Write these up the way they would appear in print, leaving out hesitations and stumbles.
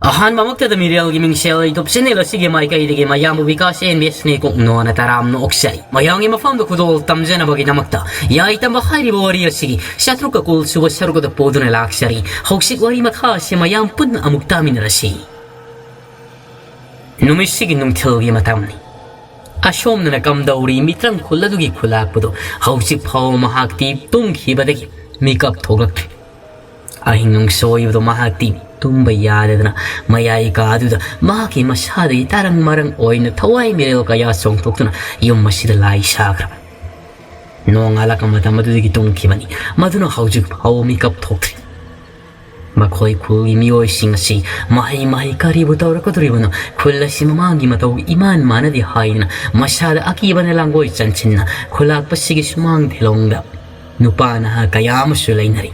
ahan mamakta da Miriel giming shell itop sinila sige mai kai dige mayam vikas NBS ne kung no na taram no oksai mayangi mafam do kudol tamjana bagi namakta ya itam bakhari bori sige shatru ka kul suba saru da poduna laksari hoksik wari makha se mayam pun amukta min rasi numisigi num thilgi matamni ashom na kam dauri mitrang khuladugi khulakpudo hoksik phau mahakti tum khibadagi makeup thoglak ahing nung soy do mahakti tumba yadadna mayai ka aduda maki masada tarang marang oina thawai mirel kaya song toktuna yum masida lai sagra nong ala kamata madudigi tung khibani maduna haujik phau makeup thokri makhoi khuli mioi singasi mahi kari butor ko turibano khulla simamangi matau iman manadi haina masada akibana langoi chanchinna khulak pasigi sumang thilongda nupana ha kayam sulainari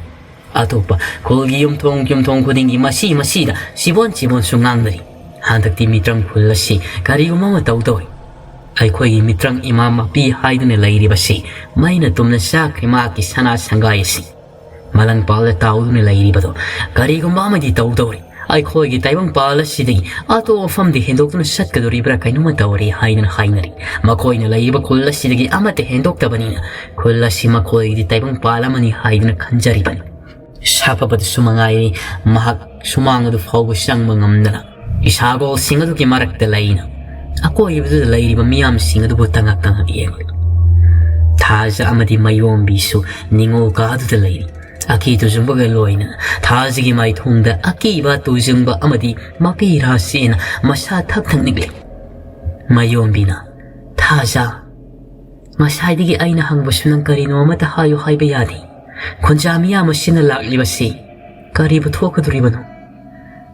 atopa khulgi yum thong khudingi masida sibon sungangdari handakti mitrang khulasi kari umama tawdoi ai khoi mitrang imama pi haidune lairi basi maina tumna sakri ma ki sana sangai si malang pala tawdune lairi bado kari umama di tawdori ai khoi gi taibang pala sidigi ato fam di hendokna satkadori bra kainuma tawri hainari makoina laiba khulasi digi amate hendokta banina khulasi makhoi di taibang pala mani haiduna khanjari bani Sapabad sumangai mahak sumang du fawgo sang mangamdala isagol singadu ki marak dalaina ako ibdu dalairi ba miyam singadu butangak tangak iyeng thaja amadi mayom bisu ningo ka du dalairi aki tu zumbaga loina thaja gi mai thungda aki ba tu zumba amadi mapi rasina masa thak thang nigle mayom bina thaja masai digi aina hangba sunang karino mata hayo haiba yadi Konjamiya masina laklibasi karibu thokaduribano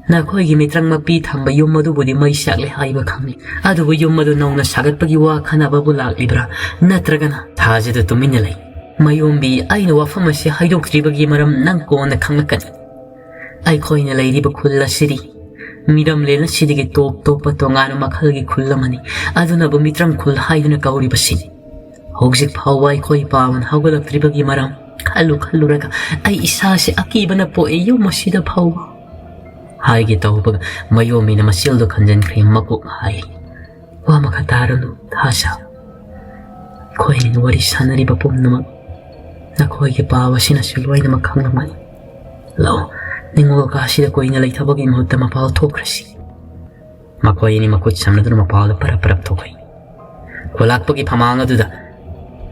nakhoi gi mitrang mapi thamba yumadu budi mai sakle haiba khangni adu bu yumadu nauna sagatpagi wa khana babu laklibra natragana thaje du tuminalai mayombi aina wafam ase haidoktribagi maram nang kona khanglakani ai khoina lairiba khulla siri miram lena sidigi top tongana makhalgi khullamani aduna bu mitrang khul haiduna kauribasi hogjik phawai khoi pawan hawgalaktribagi maram Kalu raga ay isa si akiba na po iyo masida paw. Hay kita upag mayomi na masildo kanjan kay makuk hay. Wa makataro no tasa. Koy ni wari sana riba po naman. Na koy kipawa sinasulway na makhang naman. Lao, ningo kasi da koy nalay tabag imod na mapal tokrasi. Makoy ni makutsam na doon mapal para tokay. Kulak pag ipamanga doon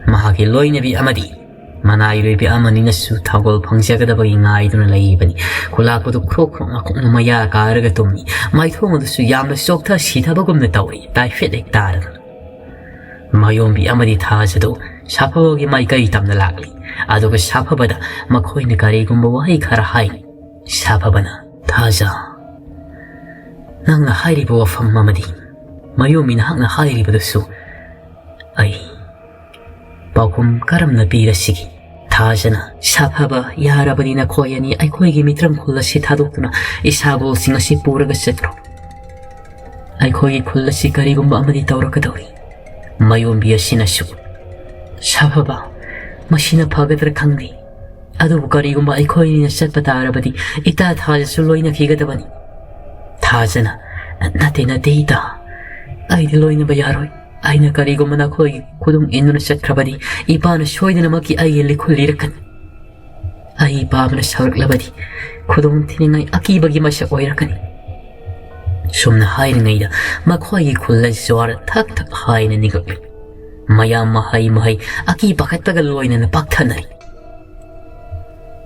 mahakiloy na bi amadi. Manayro bi amani nasu thagol phangsia da bagi ngai duna lai bani khula ko du krok ngakung maya kar ga tumi mai thong du su yam na sok tha sitha bagum na tawi tai fit ek tar mayom bi amani tha jado sapha gi mai kai tam na lakli adu ga sapha bada makhoi na kari gum ba wai khar hai sapha bana tha ja nang na hairi bo fam mamadi mayom min hang na hairi ba su ai Bakum karam na birasigi. Thajana sapaba yarabani na koyani ay koygi mitram kulla si thadokna isagol singa si puraga setro. Ay koygi kulla si karigumba amadi tawrakadori. Mayon biya sinasu. Sapaba masina pagadra kangdi. Adu karigumba ay koyni na setpatarabadi ita thaja suloy na kigadabani. Thajana nate na deita. Ay diloy na bayaroy. Aina karigo manakoi kudum inuna sakrabadi ipana shoidina maki ay likhulirakan ay pamna sauraklabadi kudum tiningai akibagi masa oirakani sumna hairingaida makhoi khullai swar thak haina nigakli mayam mahai aki pakataga loina na pakthanai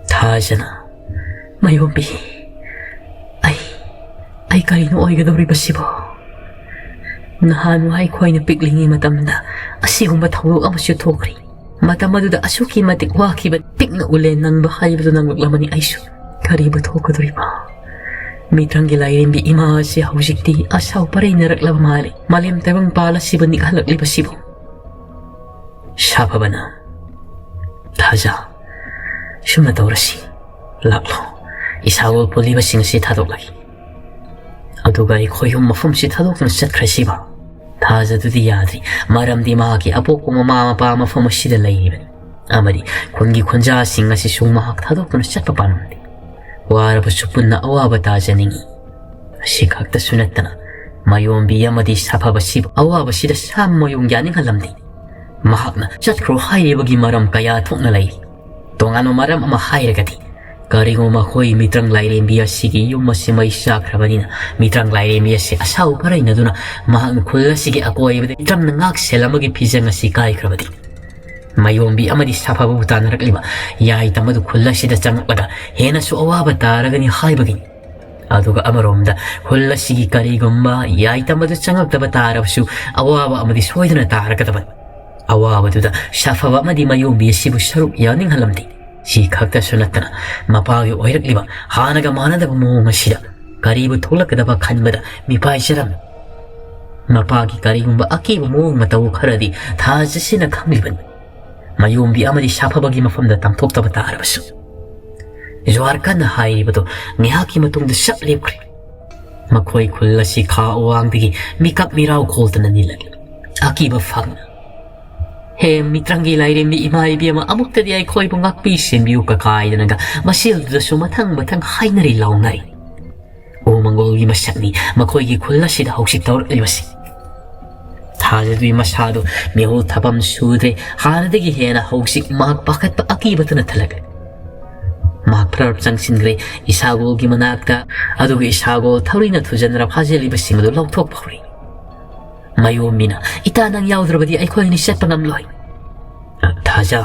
thajana mayombi ay karino oigadori basibo Nahan ay koy na piglingi matamda asigumba thawag amasyo thokri matamaduda asuki matikwaki bat pig na ulen nang bahay bato nang maglamani ayso kariba thokadori pa mitrang gilayrin bi ima si haujikti asaw paray naraklab mali malim tabang pala siba ni kahalakli pa sibo Sapa bana Taja shumatawrasi laklo isawal puli ba singsi thadok lagi aduga ikoyong mafum si thadok na sakrasiba Taja tu di yadri maram di mahaki apo ko mama pa mafum sida layban amari kungi kunja singa si sung mahak thadok na satpapanandi wara pa supun na awa ba taja ningi ꯑꯁꯤ ꯈꯛꯇꯁꯨ ꯅꯠꯇꯅ ꯃꯥꯌꯣꯝꯕꯤ ꯑꯃꯗꯤ ꯁꯥꯐꯕꯁꯤꯕꯨ ꯑꯋꯥꯕꯁꯤꯗ ꯁꯥ ꯃꯌꯨꯡ ꯌꯥꯅꯤꯡꯍꯜꯂꯝꯗꯦ ꯃꯍꯥꯛꯅ ꯆꯠꯈ꯭ꯔꯣ ꯍꯥꯏꯔꯤꯕꯒꯤ ꯃꯔꯝ ꯀꯌꯥ ꯊꯣꯛꯅ ꯂꯩꯔꯤ ꯇꯣꯉꯥꯟꯕ ꯃꯔꯝ ꯑꯃ ꯍꯥꯏꯔꯒꯗꯤ ꯀꯔꯤꯒꯨꯝꯕ ꯃꯈꯣꯏ ꯃꯤꯇ꯭ꯔꯪ ꯂꯥꯏꯔꯦꯝꯕꯤ ꯑꯁꯤꯒꯤ ꯌꯨꯝ ꯑꯁꯤ ꯃꯩ ꯆꯥꯛꯈ꯭ꯔꯕꯅꯤꯅ ꯃꯤꯇ꯭ꯔꯪ ꯂꯥꯏꯔꯦꯝꯕꯤ ꯑꯁꯤ ꯑꯁꯥꯎ ꯐꯔꯩꯅꯗꯨꯅ ꯃꯍꯥꯛꯅ ꯈꯨꯜ ꯑꯁꯤꯒꯤ ꯑꯀꯣꯏꯕꯗ ꯃꯤꯇ꯭ꯔꯪꯅ ꯉꯥꯛꯁꯦꯜ ꯑꯃꯒꯤ ꯐꯤꯖꯪ ꯑꯁꯤ ꯀꯥꯏꯈ꯭ꯔꯕꯗꯤ ꯃꯥꯌꯣꯝꯕꯤ ꯑꯃꯗꯤ ꯁꯥꯐꯕꯕꯨ ꯇꯥꯟꯅꯔꯛꯂꯤꯕ ꯌꯥꯏ ꯇꯝꯕꯗꯨ ꯈꯨꯜ ꯑꯁꯤꯗ ꯆꯪꯂꯛꯂꯒ ꯍꯦꯟꯅꯁꯨ ꯑꯋꯥꯕ ꯇꯥꯔꯒꯅꯤ ꯍꯥꯏꯕꯒꯤꯅꯤ ꯑꯗꯨꯒ ꯑꯃꯔꯣꯝꯗ ꯈꯨꯜ ꯑꯁꯤꯒꯤ ꯀꯔꯤꯒꯨꯝꯕ ꯌꯥꯏ ꯇꯝꯕꯗꯨ ꯆꯪꯂꯛꯇꯕ ꯇꯥꯔꯕꯁꯨ ꯑꯋꯥꯕ ꯑꯃꯗꯤ ꯁꯣꯏꯗꯅ ꯇꯥꯔꯒꯗꯕꯅꯤ ꯑꯋꯥꯕꯗꯨꯗ ꯁꯥꯐꯕ ꯑꯃꯗꯤ ꯃꯥꯌꯣꯝꯕꯤ ꯑꯁꯤꯕꯨ ꯁꯔꯨꯛ ꯌꯥꯅꯤꯡꯍꯜꯂꯝꯗꯦ ꯁꯤ ꯈꯛꯇꯁꯨ ꯅꯠꯇꯅ ꯃꯄꯥꯒꯤ ꯑꯣꯏꯔꯛꯂꯤꯕ ꯍꯥꯟꯅꯒ ꯃꯥꯟꯅꯗꯕ ꯃꯑꯣꯡ ꯑꯁꯤꯗ ꯀꯔꯤꯕꯨ ꯊꯣꯛꯂꯛꯀꯗꯕ ꯈꯟꯕꯗ ꯃꯤꯄꯥꯏꯖꯔꯝꯃꯤ ꯃꯄꯥꯒꯤ ꯀꯔꯤꯒꯨꯝꯕ ꯑꯀꯤꯕ ꯃꯑꯣꯡ ꯃꯇꯧ ꯈꯔꯗꯤ ꯊꯥꯖꯁꯤꯅ ꯈꯪꯂꯤꯕꯅꯤ ꯃꯥꯌꯣꯝꯕꯤ ꯑꯃꯗꯤ ꯁꯥꯐꯕꯒꯤ ꯃꯐꯝꯗ ꯇꯝꯊꯣꯛꯇꯕ ꯇꯥꯔꯕꯁꯨ ꯖ꯭ꯋꯥꯔ ꯀꯟꯅ ꯍꯥꯏꯔꯤꯕꯗꯨ ꯉꯥꯏꯍꯥꯛꯀꯤ ꯃꯇꯨꯡꯗ ꯁꯞ ꯂꯦꯞꯈ꯭ꯔꯦ ꯃꯈꯣꯏ ꯈꯨꯜ ꯑꯁꯤ ꯈꯥ ꯑꯋꯥꯡꯗꯒꯤ ꯃꯤꯀꯞ ꯃꯤꯔꯥꯎ ꯈꯣꯜꯇꯅ ꯅꯤꯜꯂꯛꯏ ꯑꯀꯤꯕ ꯐꯪꯅ ꯍꯦ ꯃꯤꯇ꯭ꯔꯪꯒꯤ ꯂꯥꯏꯔꯦꯝꯕꯤ ꯏꯃꯥ ꯏꯕꯦꯝꯃ ꯑꯃꯨꯛꯇꯗꯤ ꯑꯩꯈꯣꯏꯕꯨ ꯉꯥꯛꯄꯤ ꯁꯦꯟꯕꯤꯌꯨ ꯀꯀꯥꯏꯗꯅꯒ ꯃꯁꯦꯜꯗꯨꯗꯁꯨ ꯃꯊꯪ ꯃꯊꯪ ꯍꯥꯏꯅꯔꯤ ꯂꯥꯎꯅꯔꯤ ꯎꯃꯪꯒꯣꯜꯒꯤ ꯃꯁꯛꯅꯤ ꯃꯈꯣꯏꯒꯤ ꯈꯨꯜ ꯑꯁꯤꯗ ꯍꯧꯖꯤꯛ ꯇꯧꯔꯛꯂꯤꯕꯁꯤ ꯊꯥꯖꯗꯨꯒꯤ ꯃꯁꯥꯗꯨ ꯃꯤꯍꯨꯜ ꯊꯥꯐꯝ ꯁꯨꯗ꯭ꯔꯦ ꯍꯥꯟꯅꯗꯒꯤ ꯍꯦꯟꯅ ꯍꯧꯖꯤꯛ ꯃꯍꯥꯛ ꯄꯥꯈꯠꯄ ꯑꯀꯤꯕꯇꯅ ꯊꯜꯂꯛꯂꯦ ꯃꯍꯥꯛ ꯐꯔꯞ ꯆꯪꯁꯤꯟꯈ꯭ꯔꯦ ꯏꯁꯥꯒꯣꯜꯒꯤ ꯃꯅꯥꯛꯇ ꯑꯗꯨꯒ ꯏꯁꯥꯒꯣꯜ ꯊꯧꯔꯤꯅ ꯊꯨꯖꯟꯅ ꯐꯥꯖꯤꯜꯂꯤꯕꯁꯤꯡ ꯑꯗꯨ ꯂꯧꯊꯣꯛꯄ ꯍꯧꯔꯤ ꯃꯥꯌꯣꯝꯕꯤꯅ ꯏꯇꯥ ꯅꯪ ꯌꯥꯎꯗ꯭ꯔꯕꯗꯤ ꯑꯩꯈꯣꯏꯅꯤ ꯆꯠꯄ ꯉꯝꯂꯣꯏ ꯊꯥꯖ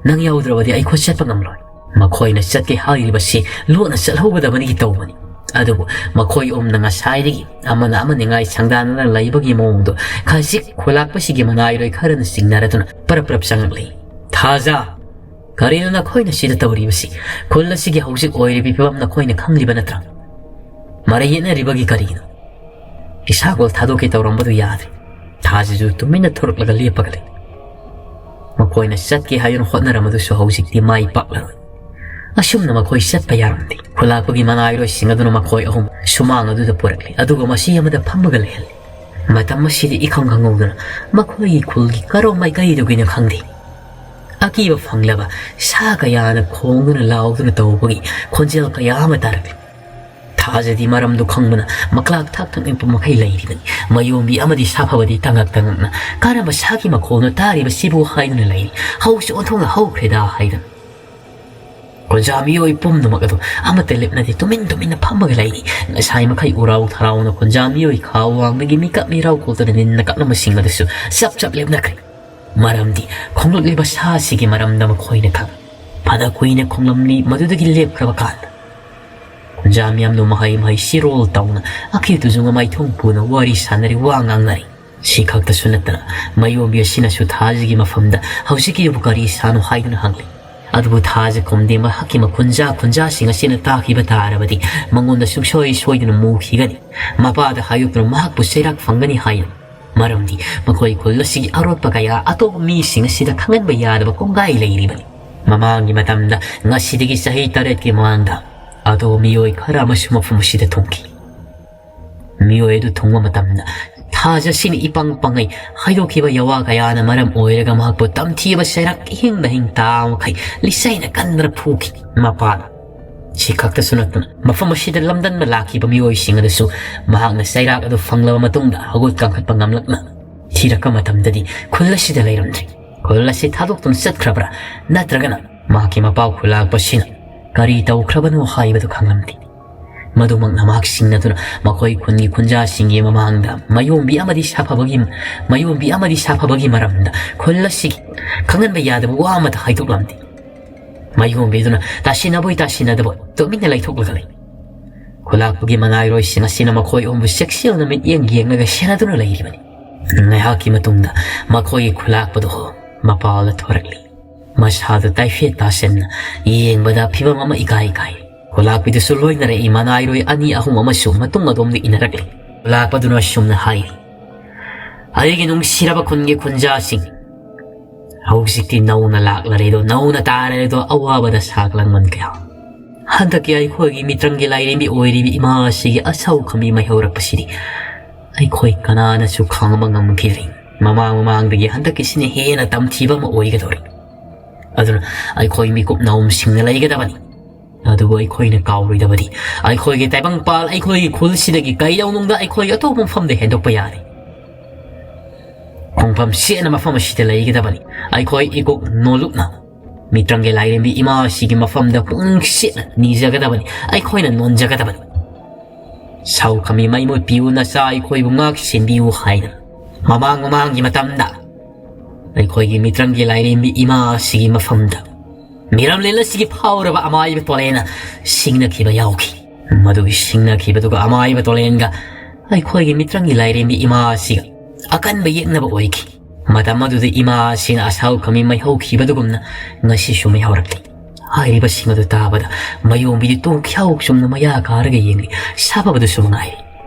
ꯅꯪ ꯌꯥꯎꯗ꯭ꯔꯕꯗꯤ ꯑꯩꯈꯣꯏ ꯆꯠꯄ ꯉꯝꯂꯣꯏ ꯃꯈꯣꯏꯅ ꯆꯠꯀꯦ ꯍꯥꯏꯔꯤꯕꯁꯤ ꯂꯣꯟꯅ ꯆꯠꯍꯧꯒꯗꯕꯅꯤ ꯇꯧꯕꯅꯤ ꯑꯗꯨꯕꯨ ꯃꯈꯣꯏ ꯑꯍꯨꯝꯅ ꯉꯁꯥꯏꯗꯒꯤ ꯑꯃꯅ ꯑꯃꯅꯤꯉꯥꯏ ꯁꯪꯗꯥꯅꯅ ꯂꯩꯕꯒꯤ ꯃꯑꯣꯡꯗꯣ ꯈꯖꯤꯛ ꯈꯣꯂꯥꯛꯄꯁꯤꯒꯤ ꯃꯅꯥꯏꯔꯣꯏ ꯈꯔꯅ ꯆꯤꯡꯅꯔꯗꯨꯅ ꯄꯔꯞ ꯆꯪꯂꯛꯂꯤ ꯊꯥꯖ ꯀꯔꯤꯅꯣ ꯅꯈꯣꯏꯅ ꯁꯤꯗ ꯇꯧꯔꯤꯕꯁꯤ ꯈꯨꯜ ꯑꯁꯤꯒꯤ ꯍꯧꯖꯤꯛ ꯑꯣꯏꯔꯤꯕ ꯐꯤꯕꯝ ꯅꯈꯣꯏꯅ ꯈꯪꯂꯤꯕ ꯅꯠꯇ꯭ꯔꯥ ꯃꯔꯩ ꯌꯦꯠꯅꯔꯤꯕꯒꯤ ꯀꯔꯤꯒꯤꯅꯣ ꯏꯁꯥꯒꯣꯜ ꯊꯥꯗꯣꯛꯀꯦ ꯇꯧꯔꯝꯕꯗꯨ ꯌꯥꯗ꯭ꯔꯦ ꯊꯥꯖꯁꯨ ꯇꯨꯃꯤꯟꯅ ꯊꯣꯔꯛꯂꯒ ꯂꯦꯞꯄꯒ ꯂꯩ ꯃꯈꯣꯏꯅ ꯆꯠꯀꯦ ꯍꯥꯏꯗꯨꯅ ꯍꯣꯠꯅꯔꯝꯕꯗꯨꯁꯨ ꯍꯧꯖꯤꯛꯇꯤ ꯃꯥꯏ ꯄꯥꯛꯂꯔꯣꯏ ꯑꯁꯨꯝꯅ ꯃꯈꯣꯏ ꯆꯠꯄ ꯌꯥꯔꯝꯗꯦ ꯈꯨꯜꯂꯥꯛꯄꯒꯤ ꯃꯅꯥꯏꯔꯣꯏꯁꯤꯡ ꯑꯗꯨꯅ ꯃꯈꯣꯏ ꯑꯍꯨꯝ ꯁꯨꯃꯥꯡ ꯑꯗꯨꯗ ꯄꯨꯔꯛꯂꯤ ꯑꯗꯨꯒ ꯃꯁꯤ ꯑꯃꯗ ꯐꯝꯃꯒ ꯂꯩꯍꯜꯂꯤ ꯃꯇꯝ ꯑꯁꯤꯗ ꯏꯈꯪ ꯈꯪꯍꯧꯗꯅ ꯃꯈꯣꯏꯒꯤ ꯈꯨꯜꯒꯤ ꯀꯔꯣꯝ ꯃꯥꯏꯀꯩꯗꯨꯒꯤꯅ ꯈꯪꯗꯦ ꯑꯀꯤꯕ ꯐꯪꯂꯕ ꯁꯥ ꯀꯌꯥꯅ ꯈꯣꯡꯗꯨꯅ ꯂꯥꯎꯗꯨꯅ ꯇꯧꯕꯒꯤ ꯈꯣꯟꯖꯦꯜ ꯀꯌా ꯑꯃ ꯇꯥꯔꯛꯂꯤ ꯊꯥꯖꯗꯤ ꯃꯔꯝꯗꯨ ꯈꯪꯕꯅ ꯃꯀ꯭ꯂꯥꯛ ꯊꯥꯛ ꯊꯛꯅꯤꯡꯕ ꯃꯈꯩ ꯂꯩꯔꯤꯕꯅꯤ ꯃꯥꯌꯣꯝꯕꯤ ꯑꯃꯗꯤ ꯁꯥꯐꯕꯗꯤ ꯇꯉꯛꯅ ꯀꯔꯝꯕ ꯁꯥꯒꯤ ꯃꯈꯣꯜꯅꯣ ꯇꯥꯔꯤꯕꯁꯤꯕꯨ ꯍꯥꯏꯗꯨꯅ ꯂꯩꯔꯤ ꯍꯧꯁꯨ ꯑꯣꯟꯊꯣꯛꯅ ꯍꯧꯈ꯭ꯔꯦꯗ ꯍꯥꯏꯗꯨꯅ ꯀꯣꯟꯖꯥ ꯃꯤꯑꯣꯏ ꯄꯨꯝꯅꯃꯛ ꯑꯗꯨ ꯑꯃꯠꯇ ꯂꯦꯞꯅꯗꯦ ꯇꯨꯃꯤꯟꯅ ꯐꯝꯃꯒ ꯂꯩꯔꯤ ꯉꯁꯥꯏ ꯃꯈꯩ ꯎꯔꯥꯎ ꯊꯔꯥꯎꯅ ꯀꯣꯟꯖꯥ ꯃꯤꯑꯣꯏ ꯈꯥ ꯋꯥꯡꯗꯒꯤ ꯃꯤꯀꯞ ꯃꯤꯔꯥꯎ ꯈꯣꯜꯇꯅ ꯅꯤꯟꯅ ꯀꯞꯂꯝꯕꯁꯤꯡ ꯑꯗꯨꯁꯨ ꯆꯞ ꯂꯦꯞꯅꯈ꯭ꯔꯦ ꯃꯔꯝꯗꯤ ꯈꯣꯡꯂꯛꯂꯤꯕ ꯁꯥꯁꯤꯒꯤ ꯃꯔꯝꯗ ꯃꯈꯣꯏꯅ ꯈꯪ ꯐꯅ ꯀꯨꯏꯅ ꯈꯣꯡꯂꯝꯂꯤ ꯃꯗꯨꯗꯒꯤ ꯂꯦꯞꯈ꯭ꯔꯕ ꯀꯥꯟꯗ ꯀꯣꯟꯖꯥ ꯃꯤꯌꯥꯝꯅ ꯃꯍꯩ ꯁꯤꯔꯣꯜ ꯇꯧꯅ ꯑꯀꯤꯕꯗꯨꯁꯨ ꯃꯥꯏꯊꯣꯡ ꯄꯨꯅ ꯋꯥꯔꯤ ꯁꯥꯟꯅꯔꯤ ꯋꯥ ꯉꯥꯡꯅꯔꯤ ꯁꯤ ꯈꯛꯇꯁꯨ ꯅꯠꯇꯅ ꯃꯥꯌꯣꯝꯕꯤ ꯑꯁꯤꯅꯁꯨ ꯊꯥꯖꯒꯤ ꯃꯐꯝꯗ ꯍꯧꯖꯤꯛꯀꯤꯕꯨ ꯀꯔꯤ ꯁꯥꯅꯣ ꯍꯥꯏꯗꯨꯅ ꯍꯪꯂꯤ ꯑꯗꯨꯕꯨ ꯊꯥꯖ ꯈꯨꯝꯗꯦ ꯃꯍꯥꯛꯀꯤ ꯈꯨꯟꯖꯥꯁꯤꯡ ꯑꯁꯤꯅ ꯇꯥꯈꯤꯕ ꯇꯥꯔꯕꯗꯤ ꯃꯉꯣꯟꯗ ꯁꯣꯏꯗꯅ ꯃꯨꯈꯤꯒꯅꯤ ꯃꯄꯥꯗ ꯍꯥꯏꯗꯣꯛꯇꯨꯅ ꯃꯍꯥꯛꯄꯨ ꯆꯩꯔꯥꯛ ꯐꯪꯒꯅꯤ ꯍꯥꯏꯅ ꯃꯔꯝꯗꯤ ꯃꯈꯣꯏ ꯈꯨꯜ ꯑꯁꯤꯒꯤ ꯑꯔꯣꯠꯄ ꯀꯌꯥ ꯑꯇꯣꯞꯄ ꯃꯤꯁꯤꯡ ꯑꯁꯤꯗ ꯈꯪꯍꯟꯕ ꯌꯥꯗꯕ ꯀꯣꯡꯒꯥꯏ ꯂꯩꯔꯤꯕꯅꯤ ꯃꯃꯥꯡꯒꯤ ꯃꯇꯝꯗ ꯉꯁꯤꯗꯒꯤ ꯆꯍꯤ 7ꯀꯤ ꯃꯃꯥꯡꯗ ꯑꯇꯣꯞꯄ ꯃꯤꯑꯣꯏ ꯈꯔ ꯑꯃꯁꯨ ꯃꯐꯝ ꯑꯁꯤꯗ ꯊꯨꯡꯈꯤ ꯃꯤꯑꯣꯏ ꯑꯗꯨ ꯊꯨꯡꯕ ꯃꯇꯝꯗ ꯊꯥꯖ ꯑꯁꯤꯅ ꯏꯄꯪ ꯄꯪꯉꯩ ꯍꯥꯏꯗꯣꯛꯈꯤꯕ ꯌꯥꯋꯥ ꯀꯌꯥꯅ ꯃꯔꯝ ꯑꯣꯏꯔꯒ ꯃꯍꯥꯛꯄꯨ ꯇꯝꯊꯤꯕ ꯆꯩꯔꯥꯛ ꯍꯤꯡ ꯇꯥꯕ ꯃꯈꯩ ꯂꯤꯆꯩꯅ ꯀꯟꯗꯅ ꯐꯨꯈꯤ ꯃꯄꯥꯅ ꯁꯤ ꯈꯛꯇꯁꯨ ꯅꯠꯇꯅ ꯃꯐꯝ ꯑꯁꯤꯗ ꯂꯝꯗꯟꯕ ꯂꯥꯛꯈꯤꯕ ꯃꯤꯑꯣꯏꯁꯤꯡ ꯑꯗꯨꯁꯨ ꯃꯍꯥꯛꯅ ꯆꯩꯔꯥꯛ ꯑꯗꯨ ꯐꯪꯂꯕ ꯃꯇꯨꯡꯗ ꯍꯧꯒꯠ ꯀꯥꯡꯈꯠꯄ ꯉꯝꯂꯛꯅ ꯊꯤꯔꯛꯄ ꯃꯇꯝꯗꯗꯤ ꯈꯨꯜ ꯑꯁꯤꯗ ꯂꯩꯔꯝꯗ꯭ꯔꯤ ꯈꯨꯜ ꯑꯁꯤ ꯊꯥꯗꯣꯛꯇꯨꯅ ꯆꯠꯈ꯭ꯔꯕ꯭ꯔꯥ ꯅꯠꯇ꯭ꯔꯒꯅ ꯃꯍꯥꯛꯀꯤ ꯃꯄꯥꯎ ꯈꯨꯜꯂꯥꯛꯄꯁꯤꯅ ꯀꯔꯤ ꯇꯧꯈ꯭ꯔꯕꯅꯣ ꯍꯥꯏꯕꯗꯨ ꯈꯪꯂꯝꯗꯦ ꯃꯗꯨꯃꯛꯅ ꯃꯍꯥꯛ ꯁꯤꯡꯅꯗꯨꯅ ꯃꯈꯣꯏ ꯈꯨꯟꯒꯤ ꯈꯨꯟꯖꯥꯁꯤꯡꯒꯤ ꯃꯃꯥꯡꯗ ꯃꯥꯌꯣꯝꯕꯤ ꯑꯃꯗꯤ ꯁꯥꯐꯕꯒꯤ ꯃꯔꯝꯗ ꯈꯨꯜ ꯑꯁꯤꯒꯤ ꯈꯪꯍꯟꯕ ꯌꯥꯗꯕ ꯋꯥ ꯑꯃꯠꯇ ꯍꯥꯏꯗꯣꯛꯂꯝꯗꯦ ꯃꯥꯌꯣꯝꯕꯤꯗꯨꯅ ꯇꯥꯁꯤꯟꯅꯕꯣꯏ ꯇꯥꯁꯤꯟꯅꯗꯕꯣꯏ ꯇꯨꯃꯤꯟꯅ ꯂꯩꯊꯣꯛꯂꯒ ꯂꯩ ꯈꯨꯜꯂꯥꯛꯄꯒꯤ ꯃꯅꯥꯏꯔꯣꯏꯁꯤꯡ ꯑꯁꯤꯅ ꯃꯈꯣꯏ ꯑꯍꯨꯝꯕꯨ ꯆꯦꯛꯁꯤꯜꯅ ꯃꯤꯠꯌꯦꯡ ꯌꯦꯡꯂꯒ ꯁꯦꯟꯅꯗꯨꯅ ꯂꯩꯔꯤꯕꯅꯤ ꯉꯥꯏꯍꯥꯛꯀꯤ ꯃꯇꯨꯡꯗ ꯃꯈꯣꯏꯒꯤ ꯈꯨꯜꯂꯥꯛꯄꯗꯨ ꯃꯄꯥꯜꯗ ꯊꯣꯔꯛꯂꯤ ꯃꯁꯥꯗꯨ ꯇꯥꯏꯐꯦꯠ ꯇꯥꯁꯤꯟꯅ ꯌꯦꯡꯕꯗ ꯐꯤꯕꯝ ꯑꯃ ꯏꯀꯥꯏ ꯈꯨꯜꯂꯥꯛꯄꯤꯗꯨꯁꯨ ꯂꯣꯏꯅꯔꯛꯏ ꯃꯅꯥꯏꯔꯣꯏ 2-3 ꯑꯃꯁꯨ ꯃꯇꯨꯡ ꯑꯗꯣꯝꯗ ꯏꯟꯅꯔꯛꯂꯤ ꯈꯨꯜꯂꯥꯛꯄꯗꯨꯅ ꯁꯨꯝꯅ ꯍꯥꯏꯔꯤ ꯑꯩꯒꯤ ꯅꯨꯡꯁꯤꯔꯕ ꯈꯨꯟꯒꯤ ꯈꯨꯟꯖꯥꯁꯤꯡ ꯍꯧꯖꯤꯛꯇꯤ ꯅꯧꯅ ꯂꯥꯛꯂꯔꯦꯗꯣ ꯅꯧꯅ ꯇꯥꯔꯦꯗꯣ ꯑꯋꯥꯕꯗ ꯁꯥꯒꯂꯪꯃꯟ ꯀꯌꯥ ꯍꯟꯗꯛꯀꯤ ꯑꯩꯈꯣꯏꯒꯤ ꯃꯤꯇ꯭ꯔꯪꯒꯤ ꯂꯥꯏꯔꯦꯝꯕꯤ ꯑꯣꯏꯔꯤꯕꯤ ꯏꯃꯥ ꯑꯁꯤꯒꯤ ꯑꯁꯧ ꯈꯝꯕꯤ ꯃꯥꯏꯍꯧꯔꯛꯄꯁꯤꯗꯤ ꯑꯩꯈꯣꯏ ꯀꯅꯥꯅꯁꯨ ꯈꯪꯕ ꯉꯝꯈꯤꯗ꯭ꯔꯤ ꯃꯃꯥꯡꯗꯒꯤ ꯍꯟꯗꯛꯀꯤꯁꯤꯅ ꯍꯦꯟꯅ ꯇꯝꯊꯤꯕ ꯑꯃ ꯑꯣꯏꯒꯗꯧꯔꯤ ꯑꯗꯨꯅ ꯑꯩꯈꯣꯏ ꯃꯤꯀꯨꯞ ꯅꯥꯎꯝꯁꯤꯡꯅ ꯂꯩꯒꯗꯕꯅꯤ ꯑꯗꯨꯕꯨ ꯑꯩꯈꯣꯏꯅ ꯀꯥꯎꯔꯣꯏꯗꯕꯗꯤ ꯑꯩꯈꯣꯏꯒꯤ ꯇꯥꯏꯕꯪꯄꯥꯜ ꯑꯩꯈꯣꯏꯒꯤ ꯈꯨꯜꯁꯤꯗꯒꯤ ꯀꯩꯗꯧꯅꯨꯡꯗ ꯑꯩꯈꯣꯏ ꯑꯇꯣꯞꯄ ꯃꯐꯝꯗ ꯍꯦꯟꯗꯣꯛꯄ ꯌꯥꯗꯦ ꯈꯣꯡꯐꯝ ꯁꯦꯠꯅ ꯃꯐꯝ ꯑꯁꯤꯗ ꯂꯩꯒꯗꯕꯅꯤ ꯑꯩꯈꯣꯏ ꯏꯀꯣꯛ ꯅꯣꯂꯨꯞꯅ ꯃꯤꯇ꯭ꯔꯪꯒꯤ ꯂꯥꯏꯔꯦꯝꯕꯤ ꯏꯃꯥ ꯑꯁꯤꯒꯤ ꯃꯐꯝꯗ ꯄꯨꯛꯅꯤꯡ ꯁꯦꯠꯅ ꯅꯤꯖꯒꯗꯕꯅꯤ ꯑꯩꯈꯣꯏꯅ ꯅꯣꯟꯖꯒꯗꯕꯅꯤ ꯁꯥꯎꯈꯃꯤ ꯃꯩꯃꯨꯠ ꯄꯤꯌꯨ ꯅꯆꯥ ꯑꯩꯈꯣꯏꯕꯨ ꯉꯥꯛ ꯁꯦꯟꯕꯤꯌꯨ ꯍꯥꯏꯅ ꯃꯃꯥꯡꯒꯤ ꯃꯇꯝꯗ ꯑꯩꯈꯣꯏꯒꯤ ꯃꯤꯇ꯭ꯔꯪꯒꯤ ꯂꯥꯏꯔꯦꯝꯕꯤ ꯏꯃꯥ ꯑꯁꯤꯒꯤ ꯃꯐꯝꯗ ꯃꯤꯔꯝꯂꯦꯟ ꯑꯁꯤꯒꯤ ꯐꯥꯎꯔꯕ ꯑꯃꯥꯏꯕ ꯇꯣꯂꯦꯟꯅ ꯁꯤꯡꯅꯈꯤꯕ ꯌꯥꯎꯈꯤ ꯃꯗꯨꯒꯤ ꯁꯤꯡꯅꯈꯤꯕꯗꯨꯒ ꯑꯃꯥꯏꯕ ꯇꯣꯂꯦꯟꯒ ꯑꯩꯈꯣꯏꯒꯤ ꯃꯤꯇ꯭ꯔꯪꯒꯤ ꯂꯥꯏꯔꯦꯝꯕꯤ ꯏꯃꯥ ꯑꯁꯤꯒ ꯑꯀꯟꯕ ꯌꯦꯛꯅꯕ ꯑꯣꯏꯈꯤ ꯃꯇꯝ ꯑꯗꯨꯗ ꯏꯃꯥ ꯑꯁꯤꯅ ꯑꯁꯥꯎꯈꯃꯤ ꯃꯩꯍꯧꯈꯤꯕꯗꯨꯒꯨꯝꯅ ꯉꯁꯤꯁꯨ ꯃꯩꯍꯧꯔꯛꯂꯤ ꯍꯥꯏꯔꯤꯕꯁꯤꯡ ꯑꯗꯨ ꯇꯥꯕꯗ ꯃꯌꯣꯝꯕꯤꯗꯤ ꯇꯣꯡꯈ꯭ꯌꯥꯎ ꯆꯨꯝꯅ ꯃꯌꯥ ꯀꯥꯔꯒ ꯌꯦꯡꯂꯤ ꯁꯥꯐꯕꯗꯨꯁꯨ ꯃꯉꯥꯏꯔꯤ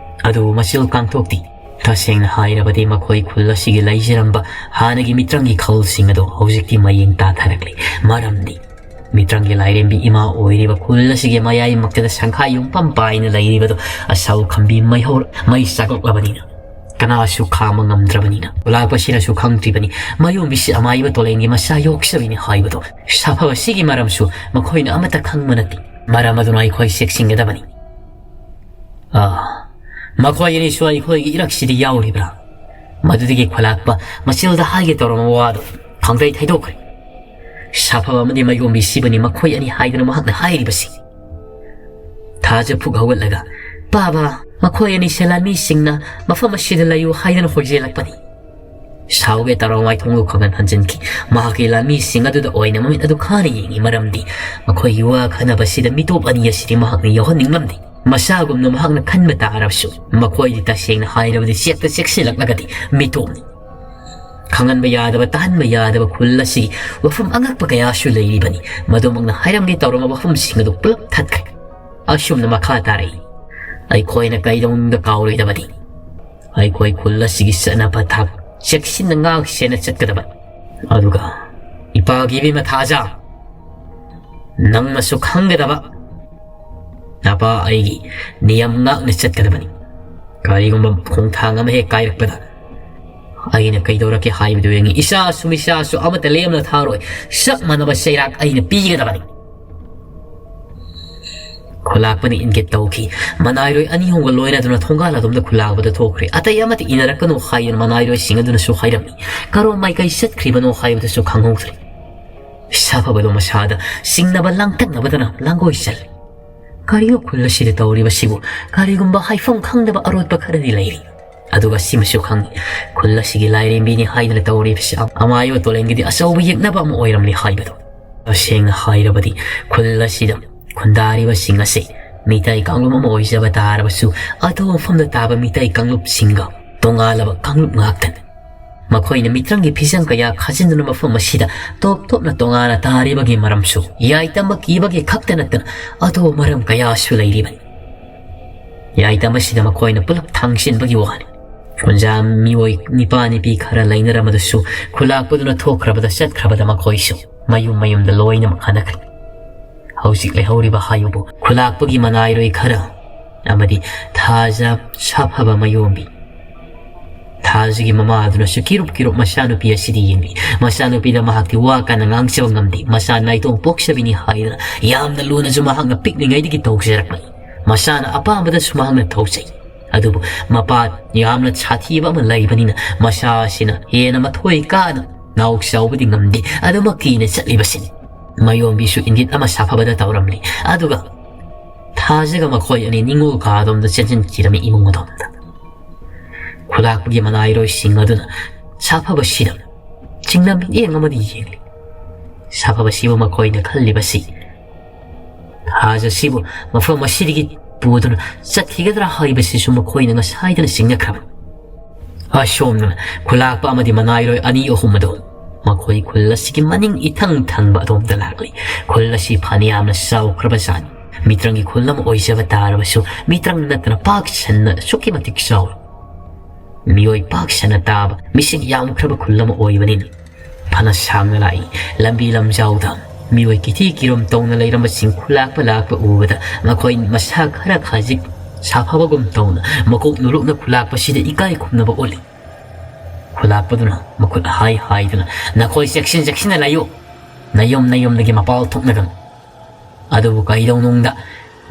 ꯑꯗꯨꯕꯨ ꯃꯆꯤꯜ ꯀꯥꯡꯊꯣꯛꯇꯤ ꯇꯁꯦꯡꯅ ꯍꯥꯏꯔꯕꯗꯤ ꯃꯈꯣꯏ ꯈꯨꯜ ꯑꯁꯤꯒꯤ ꯂꯩꯖꯔꯝꯕ ꯍꯥꯟꯅꯒꯤ ꯃꯤꯇ꯭ꯔꯪꯒꯤ ꯈꯜꯁꯤꯡ ꯑꯗꯨ ꯍꯧꯖꯤꯛꯇꯤ ꯃꯌꯦꯡ ꯇꯥꯊꯔꯛꯂꯤ ꯃꯔꯝꯗꯤ ꯃꯤꯇ꯭ꯔꯪꯒꯤ ꯂꯥꯏꯔꯦꯝꯕꯤ ꯏꯃꯥ ꯑꯣꯏꯔꯤꯕ ꯈꯨꯜ ꯑꯁꯤꯒꯤ ꯃꯌꯥꯏꯃꯛꯇꯗ ꯁꯪꯈꯥ ꯌꯨꯝꯐꯝ ꯄꯥꯏꯅ ꯂꯩꯔꯤꯕꯗꯨ ꯑꯁꯥꯎꯈꯝꯕꯤ ꯃꯩ ꯆꯥꯛꯂꯛꯂꯕꯅꯤꯅ ꯀꯅꯥꯁꯨ ꯈꯥꯝꯕ ꯉꯝꯗ꯭ꯔꯕꯅꯤꯅ ꯈꯨꯂꯥꯛꯄꯁꯤꯅꯁꯨ ꯈꯪꯗ꯭ꯔꯤꯕꯅꯤ ꯃꯌꯣꯝꯕꯤꯁꯤ ꯑꯃꯥꯏꯕ ꯇꯣꯂꯦꯟꯒꯤ ꯃꯆꯥ ꯌꯣꯛꯆꯕꯤꯅꯤ ꯍꯥꯏꯕꯗꯣ ꯁꯥꯐꯕ ꯁꯤꯒꯤ ꯃꯔꯝꯁꯨ ꯃꯈꯣꯏꯅ ꯑꯃꯠꯇ ꯈꯪꯕ ꯅꯠꯇꯦ ꯃꯔꯝ ꯑꯗꯨꯅ ꯑꯩꯈꯣꯏ ꯆꯦꯛꯁꯤꯟꯒꯗꯕꯅꯤ ꯃꯈꯣꯏ ꯑꯅꯤꯁꯨ ꯑꯩꯈꯣꯏꯒꯤ ꯏꯔꯛꯁꯤꯗ ꯌꯥꯎꯔꯤꯕ꯭ꯔꯥ ꯃꯗꯨꯗꯒꯤ ꯈꯨꯂꯥꯛꯄ ꯃꯆꯤꯜꯗ ꯍꯥꯏꯒꯦ ꯇꯧꯔꯝꯕ ꯋꯥꯗꯨ ꯈꯪꯗꯩ ꯊꯩꯗꯣꯛꯈ꯭ꯔꯦ ꯁꯥꯐꯕ ꯑꯃꯗꯤ ꯃꯌꯣꯝꯕꯤ ꯁꯤꯕꯅꯤ ꯃꯈꯣꯏ ꯑꯅꯤ ꯍꯥꯏꯗꯨꯅ ꯃꯍꯥꯛꯅ ꯍꯥꯏꯔꯤꯕꯁꯤ ꯊꯥꯖ ꯐꯨꯛ ꯍꯧꯒꯠꯂꯒ ꯕꯥꯕꯥ ꯃꯈꯣꯏ ꯑꯅꯤꯁꯦ ꯂꯥꯟꯃꯤꯁꯤꯡꯅ ꯃꯐꯝ ꯑꯁꯤꯗ ꯂꯩꯌꯨ ꯍꯥꯏꯗꯨꯅ ꯍꯣꯏꯖꯦꯜꯂꯛꯄꯅꯤ ꯁꯥꯎꯒꯦ ꯇꯧꯔꯕ ꯃꯥꯏꯊꯣꯡꯗꯨ ꯈꯪꯍꯟ ꯍꯟꯖꯤꯟꯈꯤ ꯃꯍꯥꯛꯀꯤ ꯂꯥꯟꯃꯤꯁꯤꯡ ꯑꯗꯨꯗ ꯑꯣꯏꯅ ꯃꯃꯤꯠ ꯑꯗꯨ ꯈꯥꯅ ꯌꯦꯡꯉꯤ ꯃꯔꯝꯗꯤ ꯃꯈꯣꯏꯒꯤ ꯋꯥ ꯈꯟꯅꯕꯁꯤꯗ ꯃꯤꯇꯣꯞ ꯑꯅꯤ ꯑꯁꯤꯗꯤ ꯃꯍꯥꯛꯅ ꯌꯥꯎꯍꯟꯅꯤꯡꯂꯝꯗꯦ ꯃꯁꯥꯒꯨꯝꯅ ꯃꯍꯥꯛꯅ ꯈꯟꯕ ꯇꯥꯔꯕꯁꯨ ꯃꯈꯣꯏꯗꯤ ꯇꯁꯦꯡꯅ ꯍꯥꯏꯔꯕꯗꯤ ꯆꯦꯛꯇ ꯆꯦꯛꯁꯤꯜꯂꯛꯂꯒꯗꯤ ꯃꯤꯇꯣꯞꯅꯤ ꯈꯪꯍꯟꯕ ꯌꯥꯗꯕ ꯇꯥꯍꯟꯕ ꯌꯥꯗꯕ ꯈꯨꯜ ꯑꯁꯤꯒꯤ ꯋꯥꯐꯝ ꯑꯉꯛꯄ ꯀꯌꯥꯁꯨ ꯂꯩꯔꯤꯕꯅꯤ ꯃꯗꯨꯃꯛꯅ ꯍꯥꯏꯔꯝꯒꯦ ꯇꯧꯔꯝꯕ ꯋꯥꯐꯝꯁꯤꯡ ꯑꯗꯨ ꯄꯨꯂꯞ ꯊꯠꯈ꯭ꯔꯦ ꯑꯁꯨꯝꯅ ꯃꯈꯥ ꯇꯥꯔꯛꯏ ꯑꯩꯈꯣꯏꯅ ꯀꯩꯗꯧꯅꯨꯡꯗ ꯀꯥꯎꯔꯣꯏꯗꯕꯗꯤ ꯑꯩꯈꯣꯏ ꯈꯨꯜ ꯑꯁꯤꯒꯤ ꯆꯠꯅꯕ ꯊꯥꯛ ꯆꯦꯛꯁꯤꯟꯅ ꯉꯥꯛꯁꯦꯟꯅ ꯆꯠꯀꯗꯕ ꯑꯗꯨꯒ ꯏꯄꯥꯒꯤ ꯏꯕꯦꯝꯃ ꯊꯥꯖ ꯅꯪꯅꯁꯨ ꯈꯪꯒꯗꯕ ꯅꯄꯥ ꯑꯩꯒꯤ ꯅꯤꯌꯝ ꯉꯥꯛꯅ ꯆꯠꯀꯗꯕꯅꯤ ꯀꯔꯤꯒꯨꯝꯕ ꯈꯣꯡꯊꯥꯡ ꯑꯃ ꯍꯦꯛ ꯀꯥꯏꯔꯛꯄꯗ ꯑꯩꯅ ꯀꯩꯗꯧꯔꯛꯀꯦ ꯍꯥꯏꯕꯗꯨ ꯌꯦꯡꯉꯤ ꯏꯆꯥꯁꯨ ꯃꯤꯆꯥꯁꯨ ꯑꯃꯠꯇ ꯂꯦꯝꯅ ꯊꯥꯔꯣꯏ ꯆꯞ ꯃꯥꯟꯅꯕ ꯆꯩꯔꯥꯛ ꯑꯩꯅ ꯄꯤꯒꯗꯕꯅꯤ ꯈꯨꯂꯥꯛꯄꯅ ꯏꯟꯒꯦꯠ ꯇꯧꯈꯤ ꯃꯅꯥꯏꯔꯣꯏ ꯑꯅꯤ ꯑꯍꯨꯝꯒ ꯂꯣꯏꯅꯗꯨꯅ ꯊꯣꯡꯒꯥꯜ ꯑꯗꯣꯝꯗ ꯈꯨꯂꯥꯛꯄꯗ ꯊꯣꯛꯈ꯭ꯔꯦ ꯑꯇꯩ ꯑꯃꯠꯇ ꯏꯅꯔꯛꯀꯅꯨ ꯍꯥꯏꯗꯨꯅ ꯃꯅꯥꯏꯔꯣꯏꯁꯤꯡ ꯑꯗꯨꯅꯁꯨ ꯍꯥꯏꯔꯝꯃꯤ ꯀꯔꯣꯝ ꯃꯥꯏꯀꯩ ꯆꯠꯈ꯭ꯔꯤꯕꯅꯣ ꯍꯥꯏꯕꯗꯨꯁꯨ ꯈꯪꯍꯧꯗ꯭ꯔꯦ ꯁꯥꯐꯕꯗꯣ ꯃꯁꯥꯗ ꯆꯤꯡꯅꯕ ꯂꯥꯡꯇꯛꯅꯕꯗꯅ ꯂꯥꯡꯒꯣꯏ ꯆꯜꯂꯤ ꯀꯔꯤꯅꯣ ꯈꯨꯜ ꯑꯁꯤꯗ ꯇꯧꯔꯤꯕꯁꯤꯕꯨ ꯀꯔꯤꯒꯨꯝꯕ ꯍꯥꯏꯐꯝ ꯈꯪꯗꯕ ꯑꯔꯣꯠꯄ ꯈꯔꯗꯤ ꯂꯩꯔꯤ ꯑꯗꯨꯒ ꯁꯤꯃꯁꯨ ꯈꯪꯉꯤ ꯈꯨꯜ ꯑꯁꯤꯒꯤ ꯂꯥꯏꯔꯦꯝꯕꯤꯅꯤ ꯍꯥꯏꯗꯨꯅ ꯇꯧꯔꯤꯕꯁꯤ ꯑꯃꯥꯏꯕ ꯇꯣꯂꯦꯟꯒꯤꯗꯤ ꯑꯆꯧꯕ ꯌꯦꯛꯅꯕ ꯑꯃ ꯑꯣꯏꯔꯝꯂꯤ ꯍꯥꯏꯕꯗꯣ ꯇꯁꯦꯡꯅ ꯍꯥꯏꯔꯕꯗꯤ ꯈꯨꯜ ꯑꯁꯤꯗ ꯈꯨꯟꯗꯥꯔꯤꯕꯁꯤꯡ ꯑꯁꯤ ꯃꯤꯇꯩ ꯀꯥꯡꯂꯨꯞ ꯑꯃ ꯑꯣꯏꯖꯕ ꯇꯥꯔꯕꯁꯨ ꯑꯇꯣꯞꯄ ꯃꯐꯝꯗ ꯇꯥꯕ ꯃꯤꯇꯩ ꯀꯥꯡꯂꯨꯞꯁꯤꯡꯒ ꯇꯣꯉꯥꯜꯂꯕ ꯀꯥꯡꯂꯨꯞ ꯉꯥꯛꯇꯅꯤ ꯃꯈꯣꯏꯅ ꯃꯤꯇ꯭ꯔꯪꯒꯤ ꯐꯤꯖꯪ ꯀꯌꯥ ꯈꯥꯖꯤꯟꯗꯨꯅ ꯃꯐꯝ ꯑꯁꯤꯗ ꯇꯣꯞ ꯇꯣꯞꯅ ꯇꯣꯉꯥꯟꯅ ꯇꯥꯔꯤꯕꯒꯤ ꯃꯔꯝꯁꯨ ꯌꯥꯏꯇꯝꯕ ꯀꯤꯕꯒꯤ ꯈꯛꯇ ꯅꯠꯇꯅ ꯑꯇꯣꯞꯄ ꯃꯔꯝ ꯀꯌꯥꯁꯨ ꯂꯩꯔꯤꯕꯅꯤ ꯌꯥꯏꯇꯝꯕꯁꯤꯗ ꯃꯈꯣꯏꯅ ꯄꯨꯂꯞ ꯊꯥꯡꯁꯤꯟꯕꯒꯤ ꯋꯥꯅꯤ ꯈꯨꯟꯖꯥ ꯃꯤꯑꯣꯏ ꯅꯤꯄꯥ ꯅꯤꯄꯤ ꯈꯔ ꯂꯩꯅꯔꯝꯕꯗꯨꯁꯨ ꯈꯨꯂꯥꯛꯄꯗꯨꯅ ꯊꯣꯛꯈ꯭ꯔꯕꯗ ꯆꯠꯈ꯭ꯔꯕꯗ ꯃꯈꯣꯏꯁꯨ ꯃꯌꯨꯝ ꯃꯌꯨꯝꯗ ꯂꯣꯏꯅꯃꯛ ꯍꯟꯅꯈ꯭ꯔꯦ ꯍꯧꯖꯤꯛ ꯂꯩꯍꯧꯔꯤꯕ ꯍꯥꯏꯕꯕꯨ ꯈꯨꯂꯥꯛꯄꯒꯤ ꯃꯅꯥꯏꯔꯣꯏ ꯈꯔ ꯑꯃꯗꯤ ꯊꯥꯖ ꯁꯥꯐꯕ ꯃꯌꯣꯝꯕꯤ ꯊꯥꯖꯒꯤ ꯃꯃꯥ ꯑꯗꯨꯅꯁꯨ ꯀꯤꯔꯨꯞ ꯃꯆꯥꯅꯨꯄꯤ ꯑꯁꯤꯗꯤ ꯌꯦꯡꯂꯤ ꯃꯆꯥꯅꯨꯄꯤꯗ ꯃꯍꯥꯛꯇꯤ ꯋꯥ ꯀꯟꯅ ꯉꯥꯡꯖꯕ ꯉꯝꯗꯦ ꯃꯆꯥ ꯅꯥꯏꯇꯣꯡ ꯄꯣꯛꯆꯕꯤꯅꯤ ꯍꯥꯏꯗꯅ ꯌꯥꯝꯅ ꯂꯨꯅꯁꯨ ꯃꯍꯥꯛꯅ ꯄꯤꯛꯂꯤꯉꯩꯗꯒꯤ ꯇꯧꯖꯔꯛꯄꯅꯤ ꯃꯆꯥꯅ ꯑꯄꯥꯝꯕꯗꯁꯨ ꯃꯍꯥꯛꯅ ꯊꯧꯖꯩ ꯑꯗꯨꯕꯨ ꯃꯄꯥ ꯌꯥꯝꯅ ꯁꯥꯊꯤꯕ ꯑꯃ ꯂꯩꯕꯅꯤꯅ ꯃꯆꯥ ꯑꯁꯤꯅ ꯍꯦꯟꯅ ꯃꯊꯣꯏ ꯀꯥꯅ ꯅꯥꯎ ꯆꯥꯎꯕꯗꯤ ꯉꯝꯗꯦ ꯑꯗꯨꯃꯛ ꯀꯤꯅ ꯆꯠꯂꯤꯕꯁꯤꯅꯤ ꯃꯌꯣꯝꯕꯤꯁꯨ ꯏꯪꯒꯤꯠ ꯑꯃ ꯁꯥꯐꯕꯗ ꯇꯧꯔꯝꯂꯤ ꯑꯗꯨꯒ ꯊꯥꯖꯒ ꯃꯈꯣꯏ ꯑꯅꯤ ꯅꯤꯡꯉꯣꯜ ꯀꯥꯗꯣꯝꯗ ꯆꯦꯟꯁꯤꯟꯈꯤꯔꯝꯃꯤ ꯏꯃꯨꯡ ꯑꯗꯣꯝꯗ ꯈꯨꯂꯥꯛꯄꯒꯤ ꯃꯅꯥꯏꯔꯣꯏꯁꯤꯡ ꯑꯗꯨꯅ ꯁꯥꯐꯕꯁꯤꯗ ꯆꯤꯡꯅ ꯃꯤꯠꯌꯦꯡ ꯑꯃꯗꯤ ꯌꯦꯡꯂꯤ ꯁꯥꯐꯕꯁꯤꯕꯨ ꯃꯈꯣꯏꯅ ꯈꯜꯂꯤꯕꯁꯤ ꯊꯥꯖꯁꯤꯕꯨ ꯃꯐꯝ ꯑꯁꯤꯗꯒꯤ ꯄꯨꯗꯨꯅ ꯆꯠꯈꯤꯒꯗ꯭ꯔꯥ ꯍꯥꯏꯕꯁꯤꯁꯨ ꯃꯈꯣꯏꯅ ꯉꯁꯥꯏꯗꯅ ꯆꯤꯡꯅꯈ꯭ꯔꯕꯅꯤ ꯑꯁꯣꯝꯅ ꯈꯨꯂꯥꯛꯄ ꯑꯃꯗꯤ ꯃꯅꯥꯏꯔꯣꯏ ꯑꯅꯤ ꯑꯍꯨꯝ ꯑꯗꯨ ꯃꯈꯣꯏ ꯈꯨꯜ ꯑꯁꯤꯒꯤ ꯃꯅꯤꯡ ꯏꯊꯪ ꯊꯪꯕ ꯑꯗꯣꯝꯗ ꯂꯥꯛꯂꯤ ꯈꯨꯜ ꯑꯁꯤ ꯐꯅꯌꯥꯝꯅ ꯆꯥꯎꯈ꯭ꯔꯕꯖꯥꯠꯅꯤ ꯃꯤꯇ꯭ꯔꯪꯒꯤ ꯈꯨꯜ ꯑꯃ ꯑꯣꯏꯖꯕ ꯇꯥꯔꯕꯁꯨ ꯃꯤꯇ꯭ꯔꯪ ꯅꯠꯇꯅ ꯄꯥꯛ ꯁꯟꯅ ꯑꯁꯨꯛꯀꯤ ꯃꯇꯤꯛ ꯆꯥꯎꯏ ꯃꯤꯑꯣꯏ ꯄꯥꯛ ꯁꯟꯅ ꯇꯥꯕ ꯃꯤꯁꯤꯡ ꯌꯥꯝꯈ꯭ꯔꯕ ꯈꯨꯜ ꯑꯃ ꯑꯣꯏꯕꯅꯤꯅ ꯐꯅ ꯁꯥꯡꯅ ꯂꯥꯛꯏ ꯂꯝꯕꯤ ꯂꯝꯖꯥꯎꯗ ꯃꯤꯑꯣꯏ ꯀꯤꯊꯤ ꯀꯤꯔꯣꯝ ꯇꯧꯅ ꯂꯩꯔꯝꯕꯁꯤꯡ ꯈꯨꯂꯥꯛꯄ ꯂꯥꯛꯄ ꯎꯕꯗ ꯃꯈꯣꯏ ꯃꯁꯥ ꯈꯔ ꯈꯖꯤꯛ ꯁꯥꯐꯕꯒꯨꯝ ꯇꯧꯅ ꯃꯀꯣꯛ ꯅꯨꯔꯨꯛꯅ ꯈꯨꯂꯥꯛꯄꯁꯤꯗ ꯏꯀꯥꯏ ꯈꯨꯝꯅꯕ ꯎꯠꯂꯤ ꯈꯨꯂꯥꯛꯄꯗꯨꯅ ꯃꯈꯨꯠ ꯍꯥꯏꯗꯨꯅ ꯅꯈꯣꯏ ꯆꯦꯛꯁꯤꯟꯅ ꯂꯩꯌꯨ ꯅꯌꯨꯝꯗꯒꯤ ꯃꯄꯥꯜ ꯊꯣꯛꯅꯒꯅꯨ ꯑꯗꯨꯕꯨ ꯀꯩꯗꯧꯅꯨꯡꯗ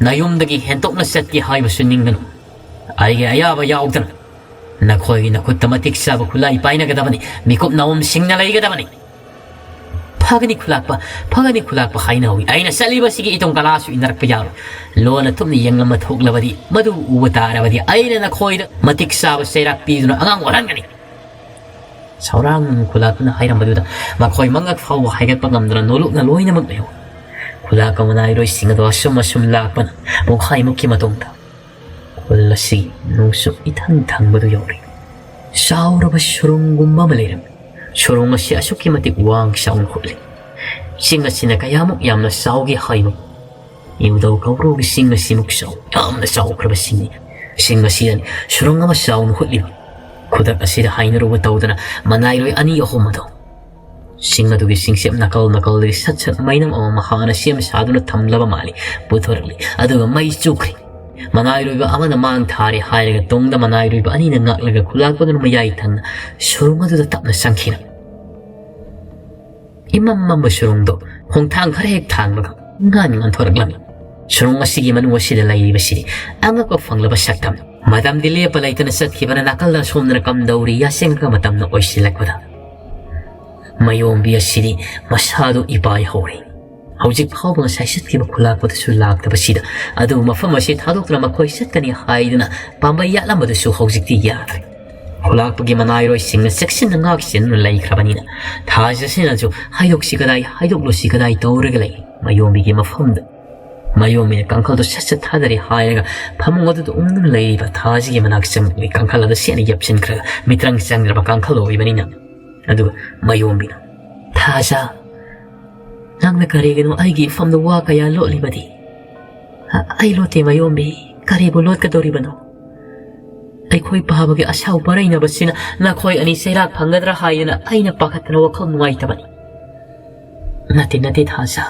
ꯅꯌꯨꯝꯗꯒꯤ ꯍꯦꯟꯇꯣꯛꯅ ꯆꯠꯀꯦ ꯍꯥꯏꯕꯁꯨ ꯅꯤꯡꯒꯅꯨ ꯑꯩꯒꯤ ꯑꯌꯥꯕ ꯌꯥꯎꯗꯅ ꯅꯈꯣꯏꯒꯤ ꯅꯈꯨꯠꯇ ꯃꯇꯤꯛ ꯆꯥꯕ ꯈꯨꯠꯂꯥꯏ ꯄꯥꯏꯅꯒꯗꯕꯅꯤ ꯃꯤꯀꯨꯞ ꯅꯥꯎꯝ ꯁꯤꯡꯅ ꯂꯩꯒꯗꯕꯅꯤ ꯐꯒꯅꯤ ꯈꯨꯂꯥꯛꯄ ꯍꯥꯏꯅꯍꯧꯏ ꯑꯩꯅ ꯆꯠꯂꯤꯕꯁꯤꯒꯤ ꯏꯇꯨꯡ ꯀꯂꯥꯁꯨ ꯏꯟꯅꯔꯛꯄ ꯌꯥꯔꯣꯏ ꯂꯣꯟꯅ ꯊꯨꯞꯅ ꯌꯦꯡꯂꯝꯕ ꯊꯣꯛꯂꯕꯗꯤ ꯃꯗꯨ ꯎꯕ ꯇꯥꯔꯕꯗꯤ ꯑꯩꯅ ꯅꯈꯣꯏꯗ ꯃꯇꯤꯛ ꯆꯥꯕ ꯆꯩꯔꯥꯛ ꯄꯤꯗꯨꯅ ꯑꯉꯥꯡ ꯑꯣꯜꯍꯟꯒꯅꯤ ꯁꯧꯔꯥꯡꯅ ꯈꯨꯂꯥꯛꯄꯅ ꯍꯥꯏꯔꯝꯕꯗꯨꯗ ꯃꯈꯣꯏ ꯃꯉꯛ ꯐꯥꯎꯕ ꯍꯥꯏꯒꯠꯄ ꯉꯝꯗꯅ ꯅꯣꯂꯨꯛꯅ ꯂꯣꯏꯅꯃꯛ ꯂꯩꯍꯧꯏ ꯈꯨꯂꯥꯛꯄ ꯃꯅꯥꯏꯔꯣꯏꯁꯤꯡ ꯑꯗꯨ ꯑꯁꯨꯝ ꯂꯥꯛꯄꯅ ꯄꯨꯡꯈꯥꯏꯃꯨꯛꯀꯤ ꯃꯇꯨꯡꯗ ꯈꯨꯜ ꯑꯁꯤ ꯅꯣꯡꯆꯨꯞ ꯏꯊꯪ ꯊꯪꯕꯗꯨ ꯌꯧꯔꯦ ꯆꯥꯎꯔꯕ ꯁꯨꯔꯨꯡꯒꯨꯝꯕ ꯑꯃ ꯂꯩꯔꯝꯃꯤ ꯁꯨꯔꯨꯡ ꯑꯁꯤ ꯑꯁꯨꯛꯀꯤ ꯃꯇꯤꯛ ꯋꯥꯡ ꯆꯥꯎꯅ ꯍꯨꯠꯂꯤ ꯆꯤꯡ ꯑꯁꯤꯅ ꯀꯌꯥꯃꯨꯛ ꯌꯥꯝꯅ ꯆꯥꯎꯒꯦ ꯍꯥꯏꯕ ꯏꯕꯨꯙꯧ ꯀꯧꯕ꯭ꯔꯨꯒꯤ ꯆꯤꯡ ꯑꯁꯤꯃꯨꯛ ꯌꯥꯝꯅ ꯆꯥꯎꯈ꯭ꯔꯕ ꯆꯤꯡꯅꯤ ꯆꯤꯡ ꯑꯁꯤꯗꯅꯤ ꯁꯨꯔꯨꯡ ꯑꯃ ꯆꯥꯎꯅ ꯍꯨꯠꯂꯤꯕ ꯈꯨꯗꯛ ꯑꯁꯤꯗ ꯍꯥꯏꯅꯔꯨꯕ ꯇꯧꯗꯅ ꯃꯅꯥꯏꯔꯣꯏ ꯑꯅꯤ ꯑꯍꯨꯝ ꯑꯗꯨ ꯆꯤꯡ ꯑꯗꯨꯒꯤ ꯆꯤꯡꯆꯦꯞ ꯅꯥꯀꯜꯗꯒꯤ ꯁꯠ ꯁꯠ ꯃꯩꯅꯝ ꯑꯃꯃꯝ ꯍꯥꯟꯅ ꯁꯦꯝ ꯁꯥꯗꯨꯅ ꯊꯝꯂꯕ ꯃꯥꯜꯂꯤ ꯄꯨꯊꯣꯔꯛꯂꯤ ꯑꯗꯨꯒ ꯃꯩ ꯆꯨꯈ꯭ꯔꯤ ꯃꯅꯥꯏꯔꯣꯏꯕ ꯑꯃꯅ ꯃꯥꯡ ꯊꯥꯔꯦ ꯍꯥꯏꯔꯒ ꯇꯨꯡꯗ ꯃꯅꯥꯏꯔꯣꯏꯕ ꯑꯅꯤꯅ ꯉꯥꯛꯂꯒ ꯈꯨꯂꯥꯛꯄꯗꯨꯅ ꯃꯌꯥꯏ ꯊꯪꯅ ꯁꯨꯔꯨꯡ ꯑꯗꯨꯗ ꯇꯞꯅ ꯆꯪꯈꯤꯔꯝꯃꯤ ꯏꯃꯝ ꯃꯝꯕ ꯁꯨꯔꯨꯡꯗꯣ ꯈꯣꯡꯊꯥꯡ ꯈꯔ ꯍꯦꯛ ꯊꯥꯡꯕꯒ ꯉꯥꯟꯊꯣꯔꯛꯂꯝꯃꯤ ꯁꯨꯔꯨꯡ ꯑꯁꯤꯒꯤ ꯃꯅꯨꯡ ꯑꯁꯤꯗ ꯂꯩꯔꯤꯕꯁꯤꯗꯤ ꯑꯉꯛꯄ ꯐꯪꯂꯕ ꯁꯛꯇꯝꯅꯤ ꯃꯇꯝꯗꯤ ꯂꯦꯞꯄ ꯂꯩꯇꯅ ꯆꯠꯈꯤꯕꯅ ꯅꯥꯀꯜꯗ ꯁꯣꯝꯗꯅ ꯀꯝꯗꯧꯔꯤ ꯌꯥꯆꯦꯡꯂꯛꯄ ꯃꯇꯝꯗ ꯑꯣꯏꯁꯤꯜꯂꯛꯄꯗ ꯃꯌꯣꯝꯕꯤ ꯑꯁꯤꯗꯤ ꯃꯁꯥꯗꯨ ꯏꯄꯥꯏ ꯍꯧꯔꯦ ꯍꯧꯖꯤꯛ ꯐꯥꯎꯕ ꯉꯁꯥꯏ ꯆꯠꯈꯤꯕ ꯈꯨꯂꯥꯛꯄꯗꯁꯨ ꯂꯥꯛꯇꯕꯁꯤꯗ ꯑꯗꯨꯕꯨ ꯃꯐꯝ ꯑꯁꯤ ꯊꯥꯗꯣꯛꯇꯨꯅ ꯃꯈꯣꯏ ꯆꯠꯀꯅꯤ ꯍꯥꯏꯗꯨꯅ ꯄꯥꯝꯕꯩ ꯌꯥꯠꯂꯝꯕꯗꯨꯁꯨ ꯍꯧꯖꯤꯛꯇꯤ ꯌꯥꯗ꯭ꯔꯦ ꯈꯨꯂꯥꯛꯄꯒꯤ ꯃꯅꯥꯏꯔꯣꯏꯁꯤꯡꯅ ꯆꯦꯛꯁꯤꯟꯅ ꯉꯥꯛꯁꯦꯟꯗꯨꯅ ꯂꯩꯈ꯭ꯔꯕꯅꯤꯅ ꯊꯥꯖꯁꯤꯅꯁꯨ ꯍꯥꯏꯗꯣꯛꯁꯤ ꯀꯗꯥꯏ ꯍꯥꯏꯗꯣꯛꯂꯨꯁꯤ ꯀꯗꯥꯏ ꯇꯧꯔꯒ ꯂꯩ ꯃꯌꯣꯝꯕꯤꯒꯤ ꯃꯐꯝꯗ ꯃꯌꯣꯝꯕꯤꯅ ꯀꯥꯡꯈꯜꯗꯨ ꯁꯠ ꯁꯠ ꯊꯥꯗꯔꯦ ꯍꯥꯏꯔꯒ ꯐꯃꯨꯡ ꯑꯗꯨꯗ ꯎꯪꯗꯨꯅ ꯂꯩꯔꯤꯕ ꯊꯥꯖꯤꯒꯤ ꯃꯅꯥꯛ ꯆꯪꯂꯛꯂꯤ ꯀꯥꯡꯈꯜ ꯑꯗꯨ ꯁꯦꯠꯅ ꯌꯦꯞꯁꯤꯟꯈ꯭ꯔꯒ ꯃꯤꯇ꯭ꯔꯪ ꯆꯪꯗ꯭ꯔꯕ ꯀꯥꯡꯈꯜ ꯑꯣꯏꯕꯅꯤꯅ ꯑꯗꯨꯒ ꯃꯌꯣꯝꯕꯤꯅ ꯊꯥꯖ ꯅꯪꯅ ꯀꯔꯤꯒꯤꯅꯣ ꯑꯩꯒꯤ ꯏꯐꯝꯗ ꯋꯥ ꯀꯌꯥ ꯂꯣꯠꯂꯤꯕꯗꯤ ꯑꯩ ꯂꯣꯠꯇꯦ ꯃꯌꯣꯝꯕꯤ ꯀꯔꯤꯕꯨ ꯂꯣꯠꯀꯗꯧꯔꯤꯕꯅꯣ ꯑꯩꯈꯣꯏ ꯄꯥꯕꯒꯤ ꯑꯁꯥꯎ ꯄꯔꯩꯅꯕꯁꯤꯅ ꯅꯈꯣꯏ ꯑꯅꯤ ꯆꯩꯔꯥꯛ ꯐꯪꯒꯗ꯭ꯔꯥ ꯍꯥꯏꯗꯅ ꯑꯩꯅ ꯄꯥꯈꯠꯇꯅ ꯋꯥꯈꯜ ꯅꯨꯡꯉꯥꯏꯇꯕꯅꯤ ꯅꯠꯇꯦ ꯊꯥꯖ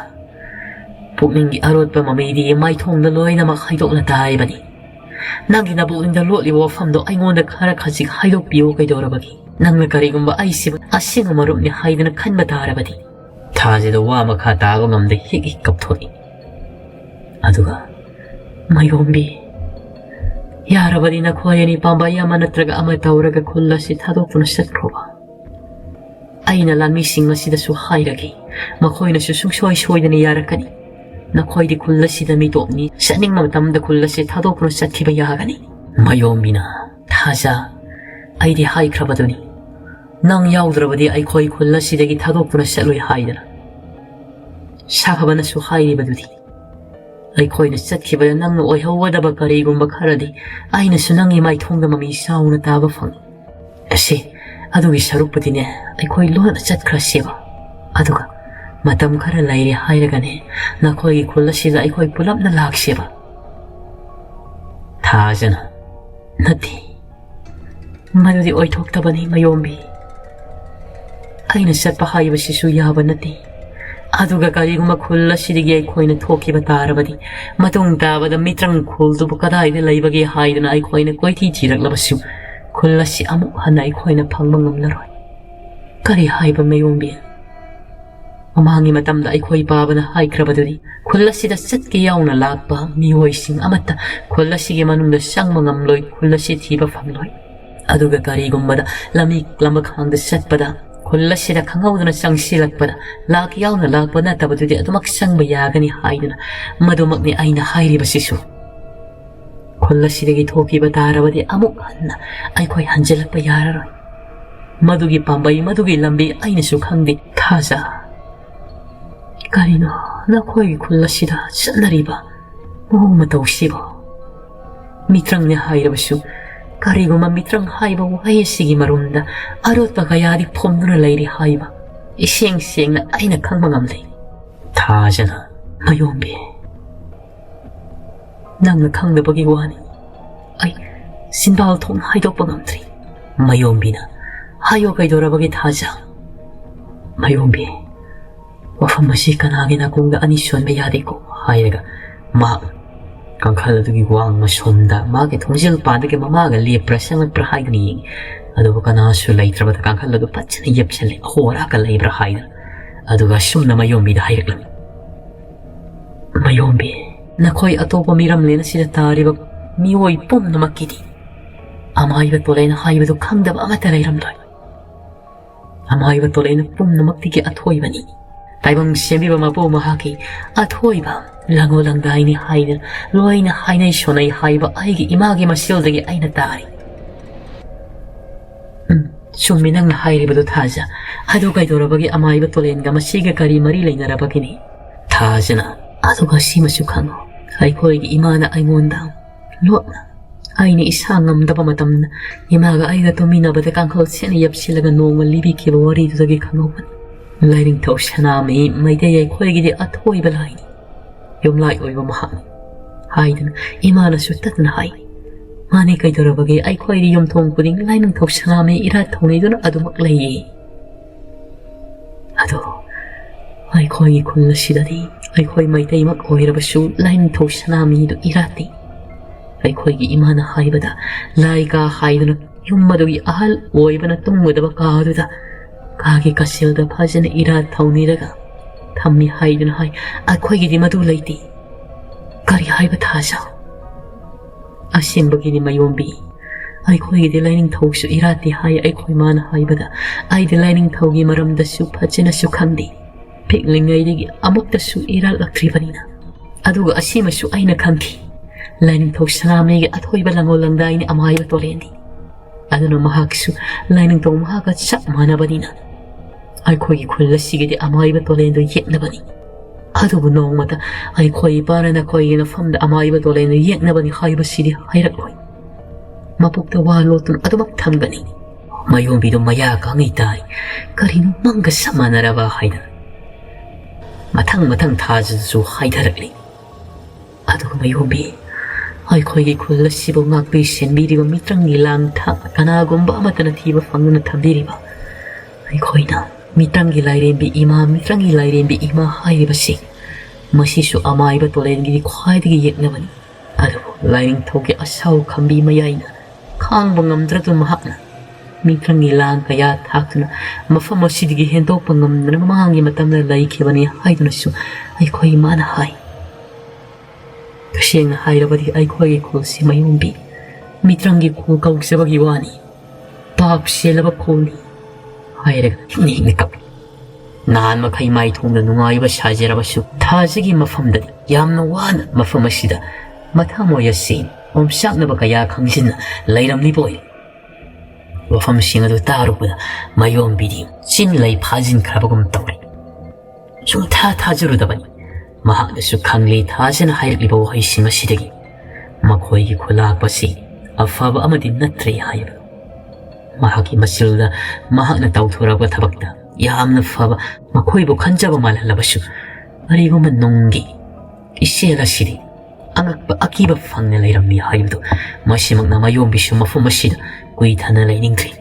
ꯄꯨꯛꯅꯤꯡꯒꯤ ꯑꯔꯣꯠꯄ ꯃꯃꯤꯗꯤ ꯃꯥꯏꯊꯣꯡꯗ ꯂꯣꯏꯅꯃꯛ ꯍꯥꯏꯗꯣꯛꯅ ꯇꯥꯔꯤꯕꯅꯤ ꯅꯪꯒꯤ ꯅꯄꯨꯛꯅꯤꯡꯗ ꯂꯣꯠꯂꯤꯕ ꯋꯥꯐꯝꯗꯣ ꯑꯩꯉꯣꯟꯗ ꯈꯔ ꯈꯖꯤꯛ ꯍꯥꯏꯗꯣꯛꯄꯤꯌꯨ ꯀꯩꯗꯧꯔꯕꯒꯦ ꯅꯪꯅ ꯀꯔꯤꯒꯨꯝꯕ ꯑꯩꯁꯤꯕꯨ ꯑꯁꯦꯡꯕ ꯃꯔꯨꯞꯅꯤ ꯍꯥꯏꯗꯅ ꯈꯟꯕ ꯇꯥꯔꯕꯗꯤ ꯊꯥꯖꯗ ꯋꯥ ꯃꯈꯥ ꯇꯥꯕ ꯉꯝꯗꯦ ꯍꯤꯛ ꯀꯞꯊꯣꯛꯏ ꯑꯗꯨꯒ ꯃꯌꯣꯝꯕꯤ ꯌꯥꯔꯕꯗꯤ ꯅꯈꯣꯏ ꯑꯅꯤ ꯄꯥꯝꯕꯩ ꯑꯃ ꯅꯠꯇ꯭ꯔꯒ ꯑꯃ ꯇꯧꯔꯒ ꯈꯨꯜ ꯑꯁꯤ ꯊꯥꯗꯣꯛꯇꯨꯅ ꯆꯠꯈ꯭ꯔꯣꯕ ꯑꯩꯅ ꯂꯥꯟꯃꯤꯁꯤꯡ ꯑꯁꯤꯗꯁꯨ ꯍꯥꯏꯔꯒꯦ ꯃꯈꯣꯏꯅꯁꯨ ꯁꯨꯡꯁꯣꯏ ꯁꯣꯏꯗꯅ ꯌꯥꯔꯛꯀꯅꯤ ꯅꯈꯣꯏꯗꯤ ꯈꯨꯜ ꯑꯁꯤꯗ ꯃꯤꯇꯣꯞꯅꯤ ꯆꯠꯅꯤꯡꯕ ꯃꯇꯝꯗ ꯈꯨꯜ ꯑꯁꯤ ꯊꯥꯗꯣꯛꯇꯨꯅ ꯆꯠꯈꯤꯕ ꯌꯥꯒꯅꯤ ꯃꯌꯣꯝꯕꯤꯅ ꯊꯥꯖ ꯑꯩꯗꯤ ꯍꯥꯏꯈ꯭ꯔꯕꯗꯨꯅꯤ ꯅꯪ ꯌꯥꯎꯗ꯭ꯔꯕꯗꯤ ꯑꯩꯈꯣꯏ ꯈꯨꯜ ꯑꯁꯤꯗꯒꯤ ꯊꯥꯗꯣꯛꯇꯨꯅ ꯆꯠꯂꯣꯏ ꯍꯥꯏꯗꯅ ꯁꯥꯐꯕꯅꯁꯨ ꯍꯥꯏꯔꯤꯕꯗꯨꯗꯤ ꯑꯩꯈꯣꯏꯅ ꯆꯠꯈꯤꯕꯗ ꯅꯪꯅ ꯑꯣꯏꯍꯧꯒꯗꯕ ꯀꯔꯤꯒꯨꯝꯕ ꯈꯔꯗꯤ ꯑꯩꯅꯁꯨ ꯅꯪꯒꯤ ꯃꯥꯏꯊꯣꯡꯗ ꯃꯃꯤ ꯆꯥꯎꯅ ꯇꯥꯕ ꯐꯪꯏ ꯑꯁꯤ ꯑꯗꯨꯒꯤ ꯁꯔꯨꯛꯄꯨꯗꯤꯅꯦ ꯑꯩꯈꯣꯏ ꯂꯣꯟꯅ ꯆꯠꯈ꯭ꯔꯁꯦꯕ ꯑꯗꯨꯒ ꯃꯇꯝ ꯈꯔ ꯂꯩꯔꯦ ꯍꯥꯏꯔꯒꯅꯦ ꯅꯈꯣꯏꯒꯤ ꯈꯨꯜ ꯑꯁꯤꯗ ꯑꯩꯈꯣꯏ ꯄꯨꯂꯞꯅ ꯂꯥꯛꯁꯦꯕ ꯊꯥꯖꯅ ꯅꯠꯇꯦ ꯃꯗꯨꯗꯤ ꯑꯣꯏꯊꯣꯛꯇꯕꯅꯤ ꯃꯌꯣꯝꯕꯤ ꯑꯩꯅ ꯆꯠꯄ ꯍꯥꯏꯕꯁꯤꯁꯨ ꯌꯥꯕ ꯅꯠꯇꯦ ꯑꯗꯨꯒ ꯀꯔꯤꯒꯨꯝꯕ ꯈꯨꯜ ꯑꯁꯤꯗꯒꯤ ꯑꯩꯈꯣꯏꯅ ꯊꯣꯛꯈꯤꯕ ꯇꯥꯔꯕꯗꯤ ꯃꯇꯨꯡ ꯇꯥꯕꯗ ꯃꯤꯇ꯭ꯔꯪ ꯈꯨꯜꯗꯨꯕꯨ ꯀꯗꯥꯏꯗ ꯂꯩꯕꯒꯦ ꯍꯥꯏꯗꯅ ꯑꯩꯈꯣꯏꯅ ꯀꯣꯏꯊꯤ ꯊꯤꯔꯛꯂꯕꯁꯨ ꯈꯨꯜ ꯑꯁꯤ ꯑꯃꯨꯛ ꯍꯟꯅ ꯑꯩꯈꯣꯏꯅ ꯐꯪꯕ ꯉꯝꯂꯔꯣꯏ ꯀꯔꯤ ꯍꯥꯏꯕ ꯃꯌꯣꯝꯕꯤ ꯃꯃꯥꯡꯒꯤ ꯃꯇꯝꯗ ꯑꯩꯈꯣꯏ ꯄꯥꯕꯅ ꯍꯥꯏꯈ꯭ꯔꯕꯗꯨꯗꯤ ꯈꯨꯜ ꯑꯁꯤꯗ ꯆꯠꯀꯦ ꯌꯥꯎꯅ ꯂꯥꯛꯄ ꯃꯤꯑꯣꯏꯁꯤꯡ ꯑꯃꯠꯇ ꯈꯨꯜ ꯑꯁꯤꯒꯤ ꯃꯅꯨꯡꯗ ꯆꯪꯕ ꯉꯝꯂꯣꯏ ꯈꯨꯜ ꯑꯁꯤ ꯊꯤꯕ ꯐꯪꯂꯣꯏ ꯑꯗꯨꯒ ꯀꯔꯤꯒꯨꯝꯕꯗ ꯂꯝꯕꯤ ꯂꯝꯕꯈꯥꯡꯗ ꯆꯠꯄꯗ ꯈꯨꯜ ꯑꯁꯤꯗ ꯈꯪꯍꯧꯗꯅ ꯆꯪꯁꯤꯜꯂꯛꯄꯗ ꯂꯥꯛ ꯌꯥꯎꯅ ꯂꯥꯛꯄ ꯅꯠꯇꯕꯗꯨꯗꯤ ꯑꯗꯨꯃꯛ ꯆꯪꯕ ꯌꯥꯒꯅꯤ ꯍꯥꯏꯗꯅ ꯃꯗꯨꯃꯛꯅꯤ ꯑꯩꯅ ꯍꯥꯏꯔꯤꯕꯁꯤꯁꯨ ꯈꯨꯜ ꯑꯁꯤꯗꯒꯤ ꯊꯣꯛꯈꯤꯕ ꯇꯥꯔꯕꯗꯤ ꯑꯃꯨꯛ ꯍꯟꯅ ꯑꯩꯈꯣꯏ ꯍꯟꯖꯤꯜꯂꯛꯄ ꯌꯥꯔꯔꯣꯏ ꯃꯗꯨꯒꯤ ꯄꯥꯝꯕꯩ ꯃꯗꯨꯒꯤ ꯂꯝꯕꯤ ꯑꯩꯅꯁꯨ ꯈꯪꯗꯦ ꯊꯥꯖ ꯀꯔꯤꯅꯣ ꯅꯈꯣꯏꯒꯤ ꯈꯨꯜ ꯑꯁꯤꯗ ꯆꯠꯅꯔꯤꯕ ꯃꯑꯣꯡ ꯃꯇꯧꯁꯤꯕꯨ ꯃꯤꯇ꯭ꯔꯪꯅꯦ ꯍꯥꯏꯔꯕꯁꯨ ꯀꯔꯤꯒꯨꯝꯕ ꯃꯤꯇ꯭ꯔꯪ ꯍꯥꯏꯕ ꯋꯥꯍꯩ ꯑꯁꯤꯒꯤ ꯃꯔꯨꯝꯗ ꯑꯔꯣꯠꯄ ꯀꯌꯥꯗꯤ ꯐꯣꯝꯗꯨꯅ ꯂꯩꯔꯤ ꯍꯥꯏꯕ ꯏꯁꯦꯡ ꯁꯦꯡꯅ ꯑꯩꯅ ꯈꯪꯕ ꯉꯝꯂꯦ ꯊꯥꯖꯅ ꯃꯌꯣꯝꯕꯤ ꯅꯪꯅ ꯈꯪꯗꯕꯒꯤ ꯋꯥꯅꯤ ꯑꯩ ꯆꯤꯟꯕꯥꯜ ꯊꯣꯛꯅ ꯍꯥꯏꯗꯣꯛꯄ ꯉꯝꯗ꯭ꯔꯤ ꯃꯌꯣꯝꯕꯤꯅ ꯍꯥꯏꯌꯣ ꯀꯩꯗꯧꯔꯕꯒꯦ ꯊꯥꯖ ꯃꯌꯣꯝꯕꯤ ꯋꯥꯐꯝ ꯑꯁꯤ ꯀꯅꯥꯒꯤ ꯅꯥꯀꯣꯡꯗ ꯑꯅꯤ ꯁꯣꯟꯕ ꯌꯥꯗꯦꯀꯣ ꯍꯥꯏꯔꯒ ꯃꯍꯥꯛ ꯀꯥꯡꯈꯜ ꯑꯗꯨꯒꯤ ꯋꯥꯡꯃ ꯁꯣꯝꯗ ꯃꯥꯒꯤ ꯊꯣꯡꯖꯦꯜ ꯄꯥꯟꯗꯒꯤ ꯃꯃꯥꯒ ꯂꯦꯞꯄ꯭ꯔꯥ ꯆꯪꯂꯛꯄ꯭ꯔꯥ ꯍꯥꯏꯗꯨꯅ ꯌꯦꯡꯉꯤ ꯑꯗꯨꯕꯨ ꯀꯅꯥꯁꯨ ꯂꯩꯇ꯭ꯔꯕꯗ ꯀꯥꯡꯈꯜ ꯑꯗꯨ ꯐꯖꯅ ꯌꯦꯞꯁꯤꯜꯂꯦ ꯑꯍꯣ ꯑꯔꯥꯛꯀ ꯂꯩꯕ꯭ꯔꯥ ꯍꯥꯏꯗꯅ ꯑꯗꯨꯒ ꯑꯁꯨꯝꯅ ꯃꯌꯣꯝꯕꯤꯗ ꯍꯥꯏꯔꯛꯂꯝꯃꯤ mayombi nakhoi atopa miram lena sida tariba mioi pumnamakidi amaiba tolena haibadu khangdaba amata leiramloi amaiba tolena pumnamakti athoibani taibang sembiba mapo mahaki athoiba lango langdaini haida loina hainai sonai haiba aigi imagi masildagi aina tari summinang na hairibadu thaja adu kaidorabagi amaiba tolenga masiga kari mari leinarabagini thajana aduga simasu khango aikhoi imana aingonda lotna aini isangam daba matamna imaga aiga tominabada kankhol sena yapsilaga nongma libi kiba wari dudagi khangoban lairing thau sanami maite aikhoi gi athoi balaini yomlai oiba mahani haidana imana su tatna hai mani kaidorabagi aikhoi ri yom thong puding laining thau sanami ira thonei duna adumak laiye ado aikhoi khulna sidadi aikhoi maite mak oirabasu laining thau sanami du irati aikhoi gi imana haibada laika haiduna yummadugi ahal oibana tungudaba kaduda kagi kasilda phajana ira thauniraga thamni haiduna hai aikhoi gi madu laiti kari haiba thaja asimbagi ni mayombi aikhoi gi lining thausu irati hai aikhoi mana haibada ai de lining thaugi maramda su phajana su khandi piklingai digi amukta su ira laktribanina aduga asima su aina khamki lining thau sanami gi athoi balango langdai ni amaiba tolendi aduna mahaksu lining thau mahaka chap manabanina aikhoi gi khullasi gi amaiba tolendo yeknabani adubu nongmata aikhoi parana khoi na famda amaiba tolendo yeknabani haiba sidi hairak mapukta walotun adumak thambani mayombi do maya kangi tai karinu manga samanaraba haida mathang thasu haidarakli aduga mayombi aikhoi gi khullasibu ngakpi senbiriba mitrangi lang tha kanagomba amatana thiba fangna thambiriba aikhoi na mitrangi lairembi ima hairibasi masisu amaiba tolengi khwaidigi yeknabani adubu lairing thoki asau khambi mayaina khangba ngamdratu mahakna mitrangi lang kaya thakna mafam asidigi hendokpa ngamdana mahangi matamna laikhibani haiduna su aikhoi mana hai kaseng hairabadi aikhoi khulsi mayombi mitrangi khul kausabagi wani pap selaba khoni hairag ni kap nan makai mai thongna nungai ba sajerabasu thajigi mafamda yamna wana mafam asida mathamo yasin omsakna ba kaya khangsin lairamni boy wafam singadu tarupada mayombi di chin lai phajin khabagum tawri sum thajurudabani mahakna su khangli thajana hairliba wahai sima sidagi makhoi gi khulak pasi afaba amadi natri haiba mahaki masilda mahakna tawthuraba thabakta yamna faba makhoi bu khanjaba malhalabasu ariguma nongi isela sidi angakba akiba fangne lairamni haibdu masimakna mayombi su mafum asida kui thana lainingri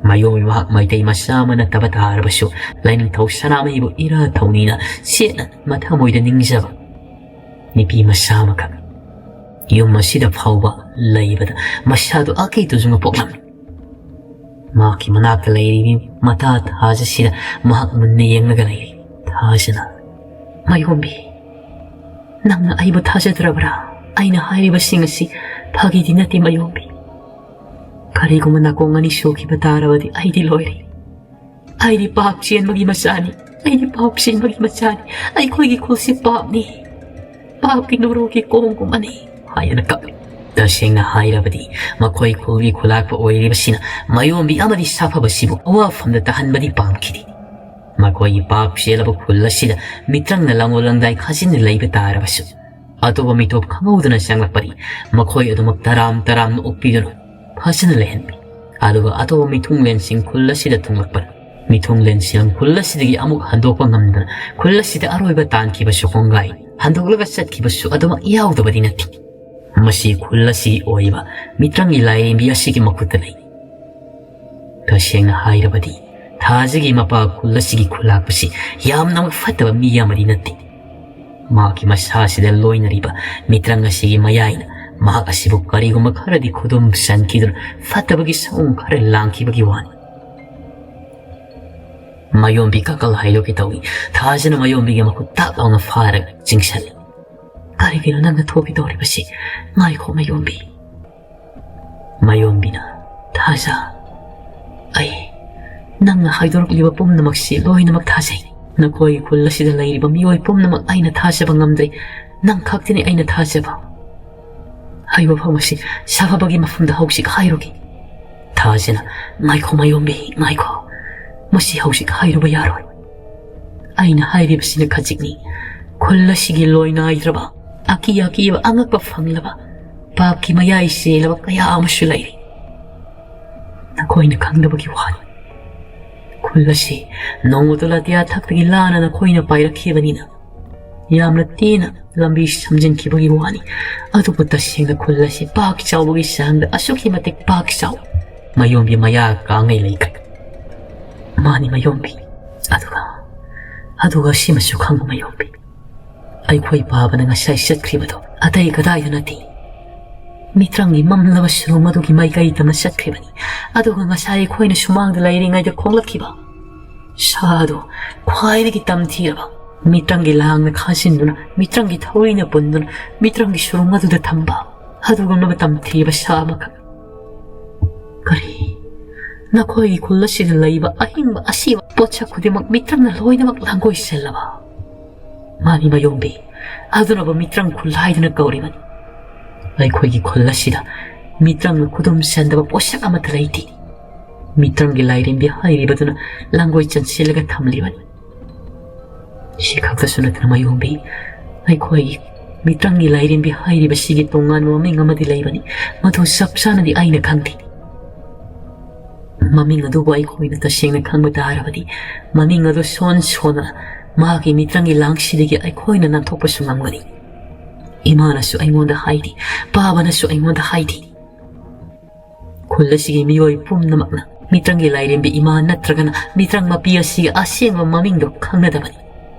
mayombi mahak maitei masamana tabata harabasu laining thau sanami bu ira thaunina sena mathamoida ningjaba nipi masamaka yum masida phauba laibada masadu akitu zunga poklam maki manaka lairi mata thaja sida mahak munne yengnaga lairi thajana mayombi namna aibu thajadrabra aina hairiba singasi phagi dinati mayombi kariguma nakongani shoki batarabadi aidi loiri aidi pap chen magi masani ai khoi gi khulsi pap ni pap ki nuru ki kongumani hayana kap tasengna hairabadi makhoi khulgi khulak pa oiribasina mayombi amadi safabasibu awa famda tahanbadi pamkhidi makhoi pap shelaba khullasida mitrangna langolangdai khajin leiba tarabasu atoba mitop khamuduna sanglapari makhoi adumak taram upiduna phasana lehenbi aduga atoba mithunglen sing khullasida thunglapar mithunglen sing khullasidi amuk handokpa ngamdana khullasida aroiba tankibasu kongai handoglaga satkibasu aduma yaudabadi nati masi khulasi oiba mitrangi lairembi asigi makuta lei tasengna hairabadi thajigi mapa khulasi khulakpasi yamna fataba mi yamari nati maki masasida loinariba mitranga sigi mayaina mahak asibu kariguma kharadi khudum sankidur fatabagi saung khare langkibagi wani mayombi kakal hailo ki tawi thajana mayombi ge makut tak launa farag jingsali ꯀꯔꯤꯒꯤꯅꯣ ꯅꯪꯅ ꯊꯣꯛꯈꯤꯗꯧꯔꯤꯕꯁꯤ? ꯉꯥꯏꯈꯣ ꯃꯥꯌꯣꯟꯕꯤ. ꯃꯥꯌꯣꯟꯕꯤꯅ ꯊꯥꯖ. ꯑꯩ ꯅꯪꯅ ꯍꯥꯏꯗꯣꯔꯛꯂꯤꯕ ꯄꯨꯝꯅꯃꯛꯁꯤ ꯂꯣꯏꯅꯃꯛ ꯊꯥꯖꯩ. ꯅꯈꯣꯏꯒꯤ ꯈꯨꯜ ꯑꯁꯤꯗ ꯂꯩꯔꯤꯕ ꯃꯤꯑꯣꯏ ꯄꯨꯝꯅꯃꯛ ꯑꯩꯅ ꯊꯥꯖꯕ ꯉꯝꯗ꯭ꯔꯦ. ꯅꯪ ꯈꯛꯇꯅꯤ ꯑꯩꯅ ꯊꯥꯖꯕ. ꯍꯥꯏꯕꯐꯝ ꯑꯁꯤ ꯁꯥꯐꯕꯒꯤ ꯃꯐꯝꯗ ꯍꯧꯖꯤꯛ ꯍꯥꯏꯔꯨꯒꯦ. ꯊꯥꯖꯅ ꯉꯥꯏꯈꯣ ꯃꯥꯌꯣꯟꯕꯤ, ꯉꯥꯏꯈꯣ. ꯃꯁꯤ ꯍꯧꯖꯤꯛ ꯍꯥꯏꯔꯨꯕ ꯌꯥꯔꯣꯏ. ꯑꯩꯅ ꯍꯥꯏꯔꯤꯕꯁꯤꯅ ꯈꯖꯤꯛꯅꯤ. ꯈꯨꯜ ꯑꯁꯤꯒꯤ ꯂꯣꯏ ꯅꯥꯏꯗ꯭ꯔꯕ, ꯑꯀꯤꯕ ꯑꯉꯛꯄ ꯐꯪꯂꯕ, ꯄꯥꯞꯀꯤ ꯃꯌꯥꯏ ꯆꯦꯜꯂꯕ ꯀꯌꯥ ꯑꯃꯁꯨ ꯂꯩꯔꯤ. ꯅꯈꯣꯏꯅ ꯈꯪꯗꯕꯒꯤ ꯋꯥꯅꯤ. ꯈꯨꯜ ꯑꯁꯤ ꯅꯣꯡꯃꯗ ꯑꯇꯤꯌꯥ ꯊꯛꯇꯒꯤ ꯂꯥꯟꯅ ꯅꯈꯣꯏꯅ ꯄꯥꯏꯔꯛꯈꯤꯕꯅꯤꯅ ꯌꯥꯝꯅ ꯇꯦꯟꯅ ꯂꯝꯕꯤ ꯁꯝꯖꯤꯟꯈꯤꯕꯒꯤ ꯋꯥꯅꯤ. ꯑꯗꯨꯕꯨ ꯇꯁꯦꯡꯅ ꯈꯨꯜ ꯑꯁꯤ ꯄꯥꯛ ꯆꯥꯎꯕꯒꯤ ꯆꯥꯡꯗ ꯑꯁꯨꯛꯀꯤ ꯃꯇꯤꯛ ꯄꯥꯛ ꯆꯥꯎ. ꯃꯥꯌꯣꯟꯕꯤ ꯃꯌꯥ ꯀꯥꯡꯉꯩ ꯂꯩꯈ꯭ꯔꯦ. ꯃꯥꯅꯤ ꯃꯥꯌꯣꯟꯕꯤ. ꯑꯗꯨꯒ ꯁꯤꯃꯁꯨ ꯈꯪꯕ ꯃꯥꯌꯣꯟꯕꯤ. ꯑꯩꯈꯣꯏ ꯄꯥꯕꯅ ꯉꯁꯥꯏ ꯆꯠꯈ꯭ꯔꯤꯕꯗꯣ ꯑꯇꯩ ꯀꯗꯥꯏꯗ ꯅꯠꯇꯦ. ꯃꯤꯇ꯭ꯔꯪꯒꯤ ꯃꯝꯂꯕ ꯁꯨꯔꯨꯡ ꯑꯗꯨꯒꯤ ꯃꯥꯏꯀꯩ ꯇꯝꯅ ꯆꯠꯈ꯭ꯔꯤꯕꯅꯤ. ꯑꯗꯨꯒ ꯉꯁꯥꯏ ꯑꯩꯈꯣꯏꯅ ꯁꯨꯃꯥꯡꯗ ꯂꯩꯔꯤꯉꯩꯗ ꯈꯣꯡꯂꯛꯈꯤꯕ ꯁꯥ ꯑꯗꯨ ꯈ꯭ꯋꯥꯏꯗꯒꯤ ꯇꯝꯊꯤꯔꯕ, ꯃꯤꯇ꯭ꯔꯪꯒꯤ ꯂꯥꯡꯅ ꯈꯥꯖꯤꯟꯗꯨꯅ, ꯃꯤꯇ꯭ꯔꯪꯒꯤ ꯊꯧꯔꯤꯅ ꯄꯨꯟꯗꯨꯅ ꯃꯤꯇ꯭ꯔꯪꯒꯤ ꯁꯨꯔꯨꯡ ꯑꯗꯨꯗ ꯊꯝꯕ ꯑꯗꯨꯒꯨꯝꯂꯕ ꯇꯝꯊꯤꯕ ꯁꯥ ꯑꯃꯈꯛ. ꯀꯔꯤ ꯅꯈꯣꯏꯒꯤ ꯈꯨꯜ ꯑꯁꯤꯗ ꯂꯩꯕ ꯑꯍꯤꯡꯕ ꯑꯁꯤꯕ ꯄꯣꯠꯁꯛ ꯈꯨꯗꯤꯡꯃꯛ ꯃꯤꯇ꯭ꯔꯪꯅ ꯂꯣꯏꯅꯃꯛ ꯂꯥꯡꯒꯣꯏ ꯆꯜꯂꯕ? ꯃꯥꯅꯤ ꯃꯥꯌꯣꯟꯕꯤ. ꯑꯗꯨꯅꯕꯨ ꯃꯤꯇ꯭ꯔꯪ ꯈꯨꯜ ꯍꯥꯏꯗꯨꯅ ꯀꯧꯔꯤꯕꯅꯤ. ꯑꯩꯈꯣꯏꯒꯤ ꯈꯨꯜ ꯑꯁꯤꯗ ꯃꯤꯇ꯭ꯔꯪꯅ ꯈꯨꯗꯨꯝ ꯆꯟꯗꯕ ꯄꯣꯠꯁꯛ ꯑꯃꯠꯇ ꯂꯩꯇꯦ. ꯃꯤꯇ꯭ꯔꯪꯒꯤ ꯂꯥꯏꯔꯦꯝꯕꯤ ꯍꯥꯏꯔꯤꯕꯗꯨꯅ ꯂꯥꯡꯒꯣꯏ ꯆꯟꯁꯤꯜꯂꯒ ꯊꯝꯂꯤꯕꯅꯤ. ꯁꯤ ꯈꯛꯇꯁꯨ ꯅꯠꯇꯅ ꯃꯥꯌꯣꯟꯕꯤ, ꯑꯩꯈꯣꯏꯒꯤ ꯃꯤꯇ꯭ꯔꯪꯒꯤ ꯂꯥꯏꯔꯦꯝꯕꯤ ꯍꯥꯏꯔꯤꯕꯁꯤꯒꯤ ꯇꯣꯉꯥꯟꯕ ꯃꯃꯤꯡ ꯑꯃꯗꯤ ꯂꯩꯕꯅꯤ. ꯃꯗꯨ ꯆꯞ ꯆꯥꯅꯗꯤ ꯑꯩꯅ ꯈꯪꯗꯦ. ꯃꯃꯤꯡ ꯑꯗꯨꯕꯨ ꯑꯩꯈꯣꯏꯅ ꯇꯁꯦꯡꯅ ꯈꯪꯕ ꯇꯥꯔꯕꯗꯤ ꯃꯃꯤꯡ ꯑꯗꯨ ꯁꯣꯟꯅ ꯃꯥꯒꯤ ꯃꯤꯇ꯭ꯔꯪꯒꯤ ꯂꯥꯡꯁꯤꯗꯒꯤ ꯑꯩꯈꯣꯏꯅ ꯅꯥꯟꯊꯣꯛꯄꯁꯨ ꯉꯝꯒꯅꯤ. ꯏꯃꯥꯅꯁꯨ ꯑꯩꯉꯣꯟꯗ ꯍꯥꯏꯗꯤ, ꯄꯥꯕꯅꯁꯨ ꯑꯩꯉꯣꯟꯗ ꯍꯥꯏꯗꯤ. ꯈꯨꯜ ꯑꯁꯤꯒꯤ ꯃꯤꯑꯣꯏ ꯄꯨꯝꯅꯃꯛꯅ ꯃꯤꯇ꯭ꯔꯪꯒꯤ ꯂꯥꯏꯔꯦꯝꯕꯤ ꯏꯃꯥ ꯅꯠꯇ꯭ꯔꯒꯅ ꯃꯤꯇ꯭ꯔꯪ ꯃꯄꯤ ꯑꯁꯤꯒꯤ ꯑꯁꯦꯡꯕ ꯃꯃꯤꯡꯗꯨ ꯈꯪꯒꯗꯕꯅꯤ.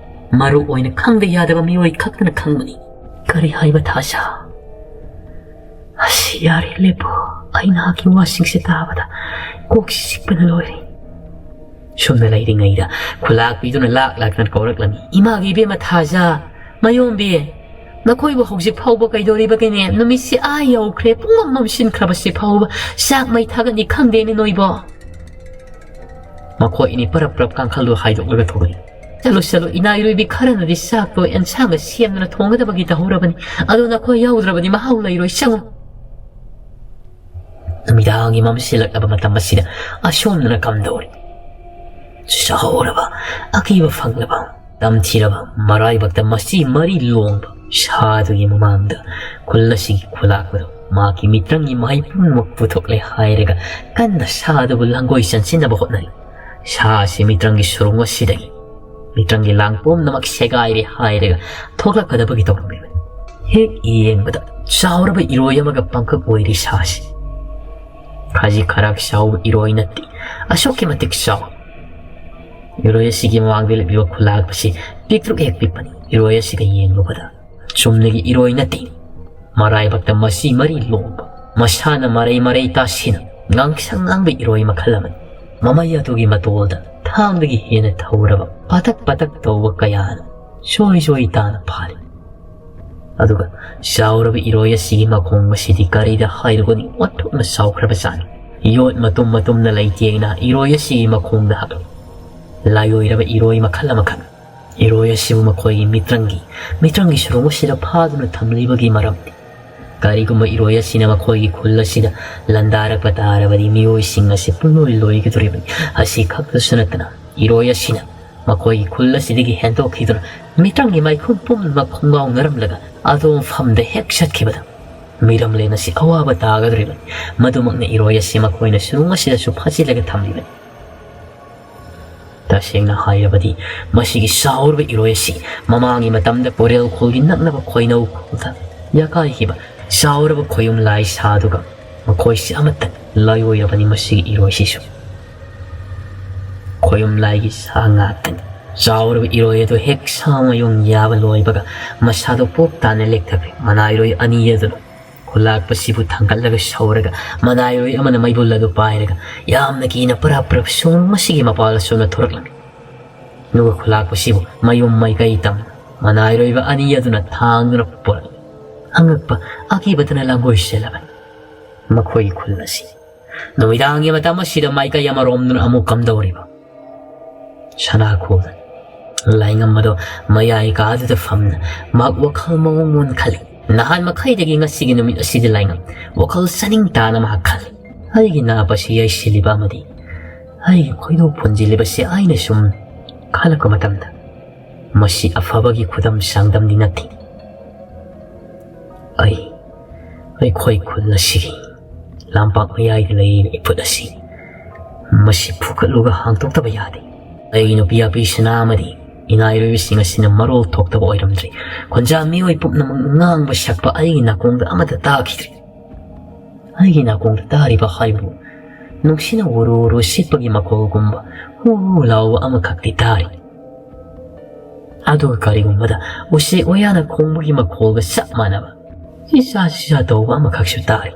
ꯃꯔꯨ ꯑꯣꯏꯅ ꯈꯪꯗ ꯌꯥꯗꯕ ꯃꯤꯑꯣꯏ ꯈꯛꯇꯅ ꯈꯪꯕꯅꯤ. ꯀꯔꯤ ꯍꯥꯏꯕ ꯊꯥꯖ? ꯑꯁ ꯌꯥꯔꯦ ꯂꯦꯞꯄꯣ. ꯑꯩ ꯅꯍꯥꯛꯀꯤ ꯋꯥꯁꯤꯡꯁꯦ ꯇꯥꯕꯗ ꯀꯣꯛꯁꯤ ꯆꯤꯛꯄꯅ ꯂꯣꯏꯔꯦ. ꯁꯨꯝꯅ ꯂꯩꯔꯤꯉꯩꯗ ꯈꯨꯂꯥꯛꯄꯤꯗꯨꯅ ꯂꯥꯛꯇꯨꯅ ꯀꯧꯔꯛꯂꯝꯃꯤ. ꯏꯃꯥꯒꯤ ꯏꯕꯦꯝꯃ ꯊꯥꯖ, ꯃꯥꯌꯣꯟꯕꯤ, ꯅꯈꯣꯏꯕꯨ ꯍꯧꯖꯤꯛ ꯐꯥꯎꯕ ꯀꯩꯗꯧꯔꯤꯕꯒꯦꯅꯦ? ꯅꯨꯃꯤꯠꯁꯤ ꯌꯧꯈ꯭ꯔꯦ. ꯄꯨꯡ ꯃꯝꯁꯤꯟꯈ꯭ꯔꯕꯁꯤ ꯐꯥꯎꯕ ꯆꯥꯛ ꯃꯩ ꯊꯥꯒꯠꯅꯤ ꯈꯪꯗꯦꯅꯦ ꯅꯣꯏꯕꯣ. ꯃꯈꯣꯏ ꯑꯅꯤ ꯄꯔꯞ ꯀꯥꯡꯈꯜꯗꯨ ꯍꯥꯏꯗꯣꯛꯂꯒ ꯊꯣꯛꯂꯛꯏ. ꯆꯠꯂꯨ ꯏꯅꯥꯏꯔꯣꯏꯕꯤ ꯈꯔꯅꯗꯤ ꯆꯥꯛꯇꯣ ꯑꯦꯟꯁꯥꯡꯒ ꯁꯦꯝꯗꯨꯅ ꯊꯣꯡꯒꯗꯕꯒꯤ ꯇꯧꯍꯧꯔꯕꯅꯤ. ꯑꯗꯨ ꯅꯈꯣꯏ ꯌꯥꯎꯗ꯭ꯔꯕꯗꯤ ꯃꯍꯥꯎ ꯂꯩꯔꯣꯏ. ꯆꯪꯉꯨ. ꯅꯨꯃꯤꯗꯥꯡꯒꯤ ꯃꯝꯁꯤꯜꯂꯛꯂꯕ ꯃꯇꯝ ꯑꯁꯤꯗ ꯑꯁꯣꯝꯗꯅ ꯀꯝꯗꯧꯔꯤ? ꯆꯥꯎꯔꯕ, ꯑꯀꯤꯕ ꯐꯪꯂꯕ, ꯇꯝꯊꯤꯔꯕ, ꯃꯔꯥꯏꯕꯛꯇ ꯃꯆꯤ ꯃꯔꯤ ꯂꯣꯡꯕ ꯁꯥꯗꯨꯒꯤ ꯃꯃꯥꯡꯗ ꯈꯨꯜ ꯑꯁꯤꯒꯤ ꯈꯨꯂꯥꯛꯄꯗꯨ ꯃꯥꯒꯤ ꯃꯤꯇ꯭ꯔꯪꯒꯤ ꯃꯍꯩ ꯄꯨꯝꯅꯃꯛ ꯄꯨꯊꯣꯛꯂꯦ ꯍꯥꯏꯔꯒ ꯀꯟꯅ ꯁꯥꯗꯨꯕꯨ ꯂꯥꯡꯒꯣꯏ ꯆꯟꯁꯤꯟꯅꯕ ꯍꯣꯠꯅꯔꯤ. ꯁꯥ ꯑꯁꯤ ꯃꯤꯇ꯭ꯔꯪꯒꯤ ꯁꯨꯔꯨꯡ ꯑꯁꯤꯗꯒꯤ ꯃꯤꯇ꯭ꯔꯪꯒꯤ ꯂꯥꯡ ꯄꯨꯝꯅꯃꯛ ꯁꯦꯒꯥꯏꯔꯦ ꯍꯥꯏꯔꯒ ꯊꯣꯛꯂꯛꯀꯗꯕꯒꯤ ꯇꯧꯔꯝꯃꯤꯕꯅꯤ. ꯍꯦꯛ ꯌꯦꯡꯕꯗ ꯆꯥꯎꯔꯕ ꯏꯔꯣꯏ ꯑꯃꯒ ꯄꯪꯀꯛ ꯑꯣꯏꯔꯤ ꯁꯥꯁꯤ. ꯈꯖꯤꯛ ꯈꯔꯥꯛ ꯆꯥꯎꯕ ꯏꯔꯣꯏ ꯅꯠꯇꯦ, ꯑꯁꯨꯛꯀꯤ ꯃꯇꯤꯛ ꯆꯥꯎ. ꯏꯔꯣꯏ ꯑꯁꯤꯒꯤ ꯃꯃꯥꯡꯗ ꯂꯦꯞꯂꯤꯕ ꯈꯨꯂꯥꯛꯄꯁꯤ ꯄꯤꯛꯇ꯭ꯔꯨ ꯍꯦꯛ ꯄꯤꯛꯄꯅꯤ. ꯏꯔꯣꯏ ꯑꯁꯤꯒ ꯌꯦꯡꯂꯨꯕꯗ ꯆꯨꯝꯅꯒꯤ ꯏꯔꯣꯏ ꯅꯠꯇꯦ. ꯃꯔꯥꯏꯕꯛꯇ ꯃꯆꯤ ꯃꯔꯤ ꯂꯣꯡꯕ, ꯃꯁꯥꯅ ꯃꯔꯩ ꯇꯥꯁꯤꯅ ꯉꯥꯡꯁꯪ ꯉꯥꯡꯕ ꯏꯔꯣꯏ ꯃꯈꯜ ꯑꯃꯅꯤ. ꯃꯃꯩ ꯑꯗꯨꯒꯤ ꯃꯇꯣꯜꯗ ꯊꯥꯡꯗꯒꯤ ꯍꯦꯟꯅ ꯊꯧꯔꯕ ꯄꯥꯇꯛ ꯇꯧꯕ ꯀꯌꯥꯅ ꯖꯣꯏ ꯇꯥꯅ ꯐꯥꯔꯤ. ꯑꯗꯨꯒ ꯆꯥꯎꯔꯕ ꯏꯔꯣꯏ ꯑꯁꯤꯒꯤ ꯃꯈꯣꯡ ꯑꯁꯤꯗꯤ ꯀꯔꯤꯗ ꯍꯥꯏꯔꯨꯒꯅꯤ ꯑꯣꯟꯊꯣꯛꯅ ꯆꯥꯎꯈ꯭ꯔꯕꯖꯥꯠꯅꯤ. ꯌꯣꯠ ꯃꯇꯨꯝꯅ ꯂꯩꯇꯦꯡꯅ ꯏꯔꯣꯏ ꯑꯁꯤꯒꯤ ꯃꯈꯣꯡꯗ ꯍꯛꯂꯤ. ꯂꯥꯏꯑꯣꯏꯔꯕ ꯏꯔꯣꯏ ꯃꯈꯜ ꯑꯃꯈꯛ. ꯏꯔꯣꯏ ꯑꯁꯤꯕꯨ ꯃꯈꯣꯏꯒꯤ ꯃꯤꯇ꯭ꯔꯪꯒꯤ ꯁꯨꯔꯨꯡ ꯑꯁꯤꯗ ꯐꯥꯗꯨꯅ ꯊꯝꯂꯤꯕꯒꯤ ꯃꯔꯝꯗꯤ ꯀꯔꯤꯒꯨꯝꯕ ꯏꯔꯣꯏ ꯑꯁꯤꯅ ꯃꯈꯣꯏꯒꯤ ꯈꯨꯜ ꯑꯁꯤꯗ ꯂꯟꯗꯥꯔꯛꯄ ꯇꯥꯔꯕꯗꯤ ꯃꯤꯑꯣꯏꯁꯤꯡ ꯑꯁꯤ ꯄꯨꯡꯂꯣꯏ ꯂꯣꯏꯒꯗꯧꯔꯤꯕꯅꯤ. ꯑꯁꯤ ꯈꯛꯇꯁꯨ ꯅꯠꯇꯅ ꯏꯔꯣꯏ ꯑꯁꯤꯅ ꯃꯈꯣꯏꯒꯤ ꯈꯨꯜ ꯑꯁꯤꯗꯒꯤ ꯍꯦꯟꯗꯣꯛꯈꯤꯗꯨꯅ ꯃꯤꯇ꯭ꯔꯪꯒꯤ ꯃꯥꯏꯈꯨꯝ ꯄꯨꯝꯅꯃꯛ ꯈꯣꯡꯒꯥꯎꯅꯔꯝꯂꯒ ꯑꯗꯣꯝꯐꯝꯗ ꯍꯦꯛ ꯆꯠꯈꯤꯕꯗ ꯃꯤꯔꯝꯂꯦꯟ ꯑꯁꯤ ꯑꯋꯥꯕ ꯇꯥꯒꯗꯧꯔꯤꯕꯅꯤ. ꯃꯗꯨꯃꯛꯅ ꯏꯔꯣꯏ ꯑꯁꯤ ꯃꯈꯣꯏꯅ ꯁꯨꯔꯨꯡ ꯑꯁꯤꯗꯁꯨ ꯐꯥꯖꯤꯜꯂꯒ ꯊꯝꯂꯤꯕꯅꯤ. ꯇꯁꯦꯡꯅ ꯍꯥꯏꯔꯕꯗꯤ ꯃꯁꯤꯒꯤ ꯆꯥꯎꯔꯕ ꯏꯔꯣꯏ ꯑꯁꯤ ꯃꯃꯥꯡꯒꯤ ꯃꯇꯝꯗ ꯄꯣꯔꯦꯜ ꯈꯨꯜꯒꯤ ꯅꯛꯅꯕ ꯈꯣꯏꯅꯧ ꯈꯨꯜꯗ ꯌꯥꯀꯥꯏꯈꯤꯕ ꯆꯥꯎꯔꯕ ꯈꯣꯌꯨꯝ ꯂꯥꯏ ꯁꯥꯗꯨꯒ ꯃꯈꯣꯏꯁꯤ ꯑꯃꯠꯇ ꯂꯥꯏꯑꯣꯏꯔꯕꯅꯤ. ꯃꯁꯤꯒꯤ ꯏꯔꯣꯏꯁꯤꯁꯨ ꯈꯣꯌꯨꯝ ꯂꯥꯏꯒꯤ ꯁꯥ ꯉꯥꯛꯇꯅꯤ. ꯆꯥꯎꯔꯕ ꯏꯔꯣꯏ ꯑꯗꯨ ꯍꯦꯛ ꯁꯥ ꯃꯌꯨꯡ ꯌꯥꯕ ꯂꯣꯏꯕꯒ ꯃꯁꯥꯗꯨ ꯄꯣꯞ ꯇꯥꯅ ꯂꯦꯛꯊꯈ꯭ꯔꯦ. ꯃꯅꯥꯏꯔꯣꯏ ꯑꯅꯤ ꯑꯗꯨꯅ ꯈꯨꯂꯥꯛꯄꯁꯤꯕꯨ ꯊꯥꯡꯒꯠꯂꯒ ꯁꯧꯔꯒ ꯃꯅꯥꯏꯔꯣꯏ ꯑꯃꯅ ꯃꯩꯕꯨꯜ ꯑꯗꯨ ꯄꯥꯏꯔꯒ ꯌꯥꯝꯅ ꯀꯤꯅ ꯄꯔꯞ ꯁꯨꯔꯨꯡ ꯑꯁꯤꯒꯤ ꯃꯄꯥꯜ ꯑꯁꯣꯝꯗ ꯊꯣꯔꯛꯂꯝꯃꯤ. ꯑꯗꯨꯒ ꯈꯨꯂꯥꯛꯄꯁꯤꯕꯨ ꯃꯌꯨꯝ ꯃꯥꯏꯀꯩ ꯇꯝꯅ ꯃꯅꯥꯏꯔꯣꯏꯕ ꯑꯅꯤ ꯑꯗꯨꯅ ꯊꯥꯡꯗꯨꯅ ꯄꯨꯔꯛꯏ. ꯑꯉꯛꯄ ꯑꯀꯤꯕꯇꯅ ꯂꯥꯡꯒꯣꯏ ꯆꯦꯜꯂꯕꯅꯤ ꯃꯈꯣꯏꯒꯤ ꯈꯨꯜ ꯑꯁꯤ ꯅꯨꯃꯤꯗꯥꯡꯒꯤ ꯃꯇꯝ ꯑꯁꯤꯗ ꯃꯥꯏꯀꯩ ꯑꯃꯔꯣꯝꯗꯨꯅ ꯑꯃꯨꯛ ꯀꯝꯗꯧꯔꯤꯕ ꯁꯅꯥꯈꯣꯜ ꯂꯥꯏꯉꯝ ꯑꯗꯣ ꯃꯌꯥꯏ ꯀꯥꯗꯨꯗ ꯐꯝꯅ ꯃꯍꯥꯛ ꯋꯥꯈꯜ ꯃꯑꯣꯡ ꯃꯣꯟ ꯈꯜꯂꯤ ꯅꯍꯥꯟ ꯃꯈꯩꯗꯒꯤ ꯉꯁꯤꯒꯤ ꯅꯨꯃꯤꯠ ꯑꯁꯤꯗ ꯂꯥꯏꯉꯝ ꯋꯥꯈꯜ ꯆꯅꯤꯡ ꯇꯥꯅ ꯃꯍꯥꯛ ꯈꯜꯂꯤ ꯑꯩꯒꯤ ꯅꯥꯕ ꯑꯁꯤ ꯌꯩꯁꯤꯜꯂꯤꯕ ꯑꯃꯗꯤ ꯑꯩꯒꯤ ꯈꯣꯏꯗꯣꯛ ꯐꯨꯟꯖꯤꯜꯂꯤꯕꯁꯤ ꯑꯩꯅ ꯁꯨꯝ ꯈꯜꯂꯛꯄ ꯃꯇꯝꯗ ꯃꯁꯤ ꯑꯐꯕꯒꯤ ꯈꯨꯗꯝ ꯆꯥꯡꯗꯝꯗꯤ ꯅꯠꯇꯦ ꯑꯩꯈꯣꯏ ꯈꯨꯜ ꯑꯁꯤꯒꯤ ꯂꯝꯄꯥꯛ ꯃꯌꯥꯏꯗ ꯂꯩꯔꯤꯕ ꯏꯐꯨꯠ ꯑꯁꯤ ꯃꯁꯤ ꯐꯨꯀꯠꯂꯨꯒ ꯍꯥꯡꯗꯣꯛꯇꯕ ꯌꯥꯗꯦ ꯑꯩꯒꯤ ꯅꯨꯄꯤ ꯑꯄꯤꯁꯅꯥ ꯑꯃꯗꯤ ꯏꯅꯥꯏꯔꯣꯏꯕꯁꯤꯡ ꯑꯁꯤꯅ ꯃꯔꯣꯜ ꯊꯣꯛꯇꯕ ꯑꯣꯏꯔꯝꯗ꯭ꯔꯤ ꯈꯣꯟꯖꯥ ꯃꯤꯑꯣꯏ ꯄꯨꯝꯅꯃꯛ ꯉꯥꯡꯕ ꯁꯛꯄ ꯑꯩꯒꯤ ꯅꯥꯀꯣꯡꯗ ꯑꯃꯠꯇ ꯇꯥꯈꯤꯗ꯭ꯔꯤ ꯑꯩꯒꯤ ꯅꯥꯀꯣꯡꯗ ꯇꯥꯔꯤꯕ ꯍꯥꯏꯕꯨ ꯅꯨꯡꯁꯤꯅ ꯎꯔꯨ ꯁꯤꯠꯄꯒꯤ ꯃꯈꯣꯜꯒꯨꯝꯕ ꯍꯨ ꯂꯥꯎꯕ ꯑꯃꯈꯛꯇꯤ ꯇꯥꯔꯤ ꯑꯗꯨꯒ ꯀꯔꯤꯒꯨꯝꯕꯗ ꯎꯆꯦꯛ ꯋꯥꯌꯥꯅ ꯈꯣꯡꯕꯒꯤ ꯃꯈꯣꯜꯒ ꯆꯞ ꯃꯥꯟꯅꯕ ꯆꯤꯆꯥ ꯇꯧꯕ ꯑꯃꯈꯛꯁꯨ ꯇꯥꯔꯤ